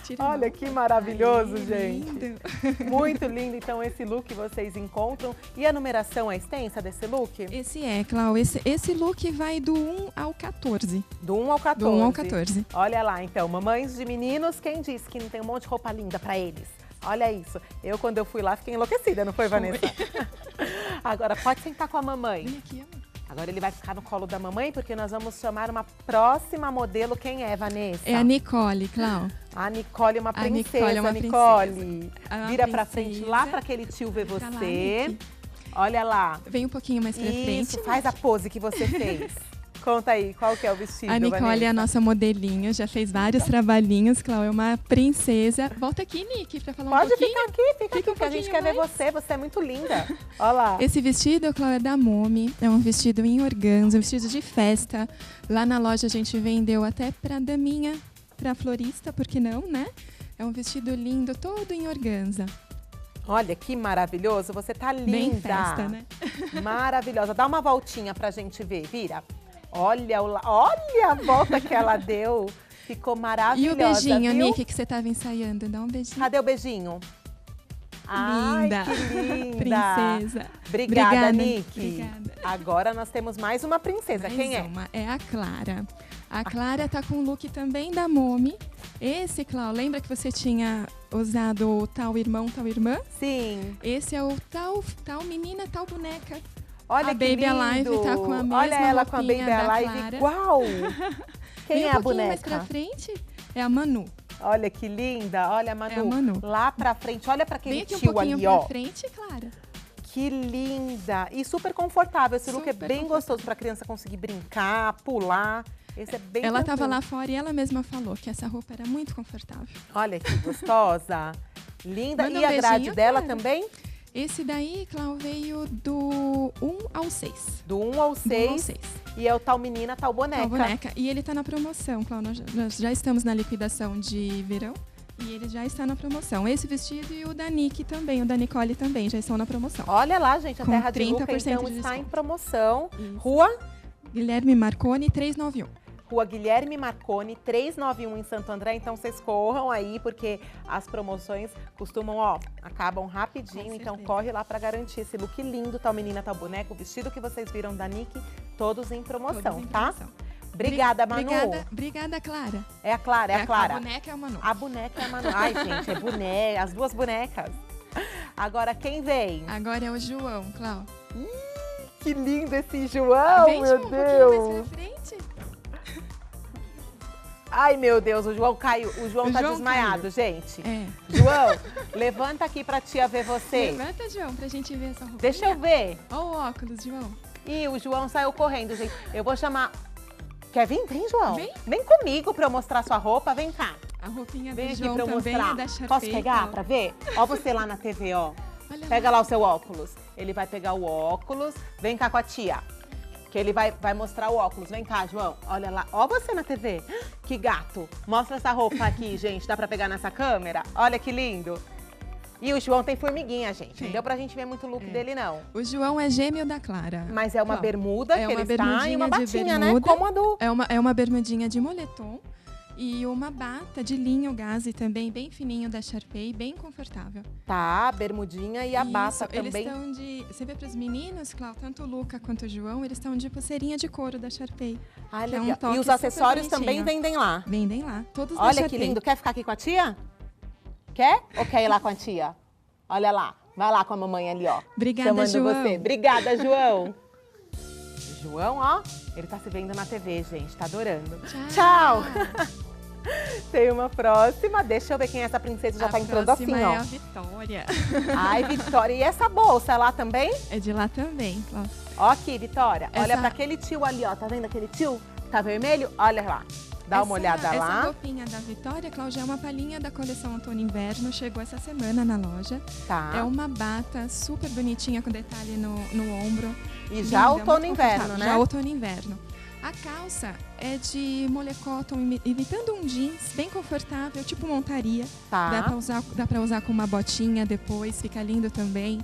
[SPEAKER 6] Tira a
[SPEAKER 1] Olha
[SPEAKER 6] mão.
[SPEAKER 1] que maravilhoso,
[SPEAKER 6] Ai,
[SPEAKER 1] gente.
[SPEAKER 6] lindo.
[SPEAKER 1] Muito lindo, então, esse look vocês encontram. E a numeração é extensa desse look?
[SPEAKER 6] Esse é, Clau, esse look vai do 1 ao 14.
[SPEAKER 1] Do 1 ao 14.
[SPEAKER 6] Do 1 ao 14.
[SPEAKER 1] Olha lá, então, mamães de meninos, quem disse que não tem um monte de roupa linda pra eles? Olha isso. Eu, quando eu fui lá, fiquei enlouquecida, não foi, Vanessa? Agora, pode sentar com a mamãe.
[SPEAKER 6] Vem aqui, amor.
[SPEAKER 1] Agora ele vai ficar no colo da mamãe, porque nós vamos chamar uma próxima modelo. Quem é, Vanessa?
[SPEAKER 6] É a Nicole, Clau.
[SPEAKER 1] A Nicole é uma
[SPEAKER 6] A
[SPEAKER 1] princesa,
[SPEAKER 6] Nicole é uma
[SPEAKER 1] Nicole.
[SPEAKER 6] É uma
[SPEAKER 1] Vira pra
[SPEAKER 6] princesa.
[SPEAKER 1] frente, lá pra aquele tio ver
[SPEAKER 6] Pra lá,
[SPEAKER 1] você.
[SPEAKER 6] Nick.
[SPEAKER 1] Olha lá.
[SPEAKER 6] Vem um pouquinho mais pra frente.
[SPEAKER 1] Isso, faz a pose que você fez. Conta aí, qual que é o vestido,
[SPEAKER 6] A Nicole
[SPEAKER 1] Vanessa?
[SPEAKER 6] é a nossa modelinha, já fez vários trabalhinhos, Clau, é uma princesa. Volta aqui, Nick, pra falar um
[SPEAKER 1] Pode
[SPEAKER 6] pouquinho.
[SPEAKER 1] ficar aqui, fica aqui,
[SPEAKER 6] um
[SPEAKER 1] que a gente
[SPEAKER 6] pouquinho
[SPEAKER 1] quer ver
[SPEAKER 6] mais.
[SPEAKER 1] você é muito linda. Olha lá.
[SPEAKER 6] Esse vestido, Clau, é da Momi, é um vestido em organza, um vestido de festa. Lá na loja a gente vendeu até pra daminha, pra florista, por que não, né? É um vestido lindo, todo em organza.
[SPEAKER 1] Olha que maravilhoso, você tá linda.
[SPEAKER 6] Bem festa, né?
[SPEAKER 1] Maravilhosa. Dá uma voltinha pra gente ver, vira. Olha a volta que ela deu. Ficou
[SPEAKER 6] E
[SPEAKER 1] maravilhosa,
[SPEAKER 6] o beijinho,
[SPEAKER 1] viu?
[SPEAKER 6] Nick, que você tava ensaiando, dá um beijinho.
[SPEAKER 1] Cadê o beijinho? Ai,
[SPEAKER 6] Linda.
[SPEAKER 1] que linda.
[SPEAKER 6] Princesa.
[SPEAKER 1] Obrigada, Nick.
[SPEAKER 6] Obrigada.
[SPEAKER 1] Agora nós temos mais uma princesa. Quem é?
[SPEAKER 6] Uma é a Clara. A Clara tá com o look também da Momi. Esse, Clau, lembra que você tinha usado o tal irmão, tal irmã?
[SPEAKER 1] Sim.
[SPEAKER 6] Esse é o tal menina, tal boneca.
[SPEAKER 1] Olha
[SPEAKER 6] A
[SPEAKER 1] que
[SPEAKER 6] Baby
[SPEAKER 1] lindo.
[SPEAKER 6] Alive tá com a mesma
[SPEAKER 1] Olha ela com a
[SPEAKER 6] roupinha
[SPEAKER 1] Baby
[SPEAKER 6] da
[SPEAKER 1] Alive
[SPEAKER 6] Clara.
[SPEAKER 1] igual. Quem
[SPEAKER 6] Vem
[SPEAKER 1] é
[SPEAKER 6] um
[SPEAKER 1] a
[SPEAKER 6] pouquinho mais pra
[SPEAKER 1] boneca?
[SPEAKER 6] frente, é a Manu.
[SPEAKER 1] Olha que linda. Olha, Manu.
[SPEAKER 6] É a Manu.
[SPEAKER 1] Lá pra frente. Olha pra
[SPEAKER 6] Vem
[SPEAKER 1] aquele
[SPEAKER 6] aqui um
[SPEAKER 1] tio
[SPEAKER 6] pouquinho
[SPEAKER 1] ali,
[SPEAKER 6] pra
[SPEAKER 1] ó.
[SPEAKER 6] frente, Clara.
[SPEAKER 1] Que linda. E super confortável. Esse look é
[SPEAKER 6] Super
[SPEAKER 1] bem
[SPEAKER 6] confortável.
[SPEAKER 1] gostoso pra criança conseguir brincar, pular. Esse é bem
[SPEAKER 6] Ela
[SPEAKER 1] tranquilo.
[SPEAKER 6] tava lá fora e ela mesma falou que essa roupa era muito confortável.
[SPEAKER 1] Olha que gostosa. Linda.
[SPEAKER 6] Manda
[SPEAKER 1] E
[SPEAKER 6] um
[SPEAKER 1] a grade
[SPEAKER 6] beijinho,
[SPEAKER 1] dela
[SPEAKER 6] Clara.
[SPEAKER 1] também?
[SPEAKER 6] Esse daí, Clau, veio do 1 ao 6.
[SPEAKER 1] Do 1 ao 6.
[SPEAKER 6] 6.
[SPEAKER 1] E é o tal menina, tal boneca.
[SPEAKER 6] Tal boneca. E ele tá na promoção, Clau. Nós já estamos na liquidação de verão e ele já está na promoção. Esse vestido e o da Nick também, o da Nicole também, já estão na promoção.
[SPEAKER 1] Olha lá, gente, a
[SPEAKER 6] Com
[SPEAKER 1] Terra de Luca
[SPEAKER 6] 30%
[SPEAKER 1] então
[SPEAKER 6] de
[SPEAKER 1] está em
[SPEAKER 6] desconto.
[SPEAKER 1] promoção.
[SPEAKER 6] Isso.
[SPEAKER 1] Rua
[SPEAKER 6] Guilherme Marconi, 391.
[SPEAKER 1] Rua Guilherme Marconi, 391 em Santo André. Então vocês corram aí, porque as promoções costumam, ó, acabam rapidinho.
[SPEAKER 6] Com
[SPEAKER 1] Então
[SPEAKER 6] certeza.
[SPEAKER 1] corre lá pra garantir esse look lindo, tal menina, tal boneco, o vestido que vocês viram da Nick, todos em promoção,
[SPEAKER 6] Todos em
[SPEAKER 1] tá?
[SPEAKER 6] promoção.
[SPEAKER 1] Obrigada, Manu.
[SPEAKER 6] Obrigada, Clara.
[SPEAKER 1] É a Clara, é a Clara.
[SPEAKER 6] A boneca é a Manu.
[SPEAKER 1] A boneca é a Manu. Ai, gente, é boneca, as duas bonecas. Agora quem vem?
[SPEAKER 6] Agora é o João, Clau.
[SPEAKER 1] Que lindo esse João,
[SPEAKER 6] Vem,
[SPEAKER 1] meu
[SPEAKER 6] João, um pouquinho
[SPEAKER 1] Deus.
[SPEAKER 6] mais pra frente.
[SPEAKER 1] Ai, meu Deus, o João caiu. O João
[SPEAKER 6] O
[SPEAKER 1] tá
[SPEAKER 6] João
[SPEAKER 1] desmaiado, gente.
[SPEAKER 6] É.
[SPEAKER 1] João, levanta aqui pra tia ver você.
[SPEAKER 6] Levanta, João, pra gente ver essa roupa.
[SPEAKER 1] Deixa eu ver.
[SPEAKER 6] Olha o óculos, João.
[SPEAKER 1] Ih, o João saiu correndo, gente. Eu vou chamar... Quer vir? Vem, João.
[SPEAKER 6] Vem.
[SPEAKER 1] Comigo pra eu mostrar sua roupa. Vem cá.
[SPEAKER 6] A roupinha
[SPEAKER 1] Vem
[SPEAKER 6] do
[SPEAKER 1] aqui
[SPEAKER 6] João
[SPEAKER 1] pra eu
[SPEAKER 6] também
[SPEAKER 1] mostrar.
[SPEAKER 6] é da Sharpay.
[SPEAKER 1] Posso pegar
[SPEAKER 6] Clau.
[SPEAKER 1] pra ver? Ó você lá na TV, ó.
[SPEAKER 6] Olha
[SPEAKER 1] Pega lá o seu óculos. Ele vai pegar o óculos. Vem cá com a tia. Que ele vai mostrar o óculos. Vem cá, João. Olha lá. Ó você na TV. Que gato. Mostra essa roupa aqui, gente. Dá pra pegar nessa câmera? Olha que lindo. E o João tem formiguinha, gente. Não
[SPEAKER 6] Tem.
[SPEAKER 1] deu pra gente ver muito o look dele, não.
[SPEAKER 6] O João é gêmeo da Clara.
[SPEAKER 1] Mas é uma
[SPEAKER 6] Clau,
[SPEAKER 1] bermuda
[SPEAKER 6] é
[SPEAKER 1] que
[SPEAKER 6] uma
[SPEAKER 1] ele está e
[SPEAKER 6] bermudinha
[SPEAKER 1] uma
[SPEAKER 6] de
[SPEAKER 1] batinha, né?
[SPEAKER 6] bermuda.
[SPEAKER 1] Como a do...
[SPEAKER 6] É uma bermudinha de moletom e uma bata de linho gaze também, bem fininho da Sharpay, bem confortável.
[SPEAKER 1] Tá, a bermudinha e a bata
[SPEAKER 6] Isso,
[SPEAKER 1] também.
[SPEAKER 6] Eles estão de... Você vê para os meninos, Clau, tanto o Luca quanto o João, eles estão de pulseirinha de couro da Sharpay.
[SPEAKER 1] Ah,
[SPEAKER 6] que é um
[SPEAKER 1] legal.
[SPEAKER 6] toque
[SPEAKER 1] E os
[SPEAKER 6] super
[SPEAKER 1] acessórios também
[SPEAKER 6] bonitinho.
[SPEAKER 1] vendem lá.
[SPEAKER 6] Vendem lá, todos da
[SPEAKER 1] Olha que
[SPEAKER 6] Sharpay.
[SPEAKER 1] lindo. Quer ficar aqui com a tia? Quer? Ou quer ir lá com a tia? Olha lá. Vai lá com a mamãe ali, ó.
[SPEAKER 6] Obrigada,
[SPEAKER 1] chamando
[SPEAKER 6] João.
[SPEAKER 1] você. Obrigada, João. João, ó, ele tá se vendo na TV, gente. Tá adorando. Tchau. Tem uma próxima. Deixa eu ver quem é essa princesa. Já tá entrando assim,
[SPEAKER 6] próxima é
[SPEAKER 1] ó.
[SPEAKER 6] a Vitória.
[SPEAKER 1] Ai, Vitória. E essa bolsa é lá também?
[SPEAKER 6] É de lá também, Clau.
[SPEAKER 1] Ó aqui, Vitória. Olha
[SPEAKER 6] Essa-
[SPEAKER 1] pra aquele tio ali, ó. Tá vendo aquele tio? Tá vermelho? Olha lá. Dá uma olhada
[SPEAKER 6] Essa
[SPEAKER 1] lá.
[SPEAKER 6] roupinha da Vitória, Cláudia, é uma palhinha da coleção Outono e Inverno. Chegou essa semana na loja.
[SPEAKER 1] Tá.
[SPEAKER 6] É uma bata super bonitinha com detalhe no ombro.
[SPEAKER 1] E já
[SPEAKER 6] Linda,
[SPEAKER 1] outono e
[SPEAKER 6] muito
[SPEAKER 1] inverno,
[SPEAKER 6] confortável.
[SPEAKER 1] né?
[SPEAKER 6] Já outono e inverno. A calça é de molecoton, imitando um jeans, bem confortável, tipo montaria.
[SPEAKER 1] Tá.
[SPEAKER 6] Dá pra usar com uma botinha depois, fica lindo também.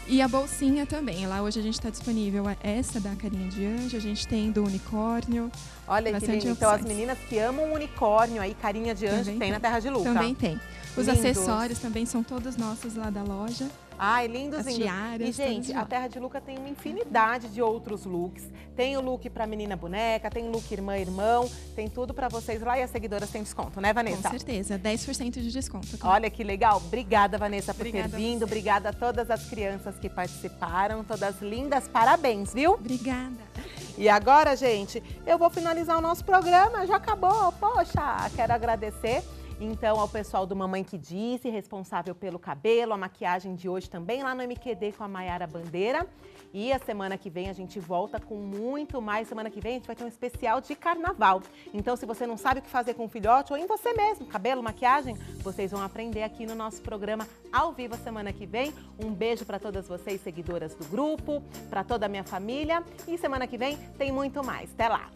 [SPEAKER 6] E a bolsinha também. Lá hoje a gente está disponível essa da carinha de anjo, a gente tem do unicórnio.
[SPEAKER 1] Olha que
[SPEAKER 6] Bastante
[SPEAKER 1] lindo. Então, as
[SPEAKER 6] opções.
[SPEAKER 1] meninas que amam um unicórnio aí, carinha de anjo,
[SPEAKER 6] Também
[SPEAKER 1] tem na
[SPEAKER 6] tem.
[SPEAKER 1] Terra de Luca.
[SPEAKER 6] Também tem. Os
[SPEAKER 1] Lindos.
[SPEAKER 6] acessórios também são todos nossos lá da loja.
[SPEAKER 1] Ai, lindos,
[SPEAKER 6] As
[SPEAKER 1] lindos.
[SPEAKER 6] tiaras,
[SPEAKER 1] E, gente,
[SPEAKER 6] todos de
[SPEAKER 1] a
[SPEAKER 6] lá.
[SPEAKER 1] Terra de Luca tem uma infinidade de outros looks. Tem o look pra menina boneca, tem o look irmã-irmão, tem tudo pra vocês lá e as seguidoras têm desconto, né,
[SPEAKER 6] Com
[SPEAKER 1] Vanessa?
[SPEAKER 6] certeza, 10% de desconto. Claro.
[SPEAKER 1] Olha que legal. Obrigada, Vanessa, por
[SPEAKER 6] Obrigada
[SPEAKER 1] ter
[SPEAKER 6] a
[SPEAKER 1] vindo.
[SPEAKER 6] você.
[SPEAKER 1] Obrigada a todas as crianças que participaram, todas lindas. Parabéns, viu?
[SPEAKER 6] Obrigada.
[SPEAKER 1] E agora, gente, eu vou finalizar o nosso programa. Já acabou. Poxa, quero agradecer. Então, ao pessoal do Mamãe que Disse, responsável pelo cabelo, a maquiagem de hoje também lá no MQD com a Maiara Bandeira. E a semana que vem a gente volta com muito mais. Semana que vem a gente vai ter um especial de carnaval. Então, se você não sabe o que fazer com o filhote ou em você mesmo, cabelo, maquiagem, vocês vão aprender aqui no nosso programa ao vivo a semana que vem. Um beijo para todas vocês, seguidoras do grupo, para toda a minha família. E semana que vem tem muito mais. Até lá!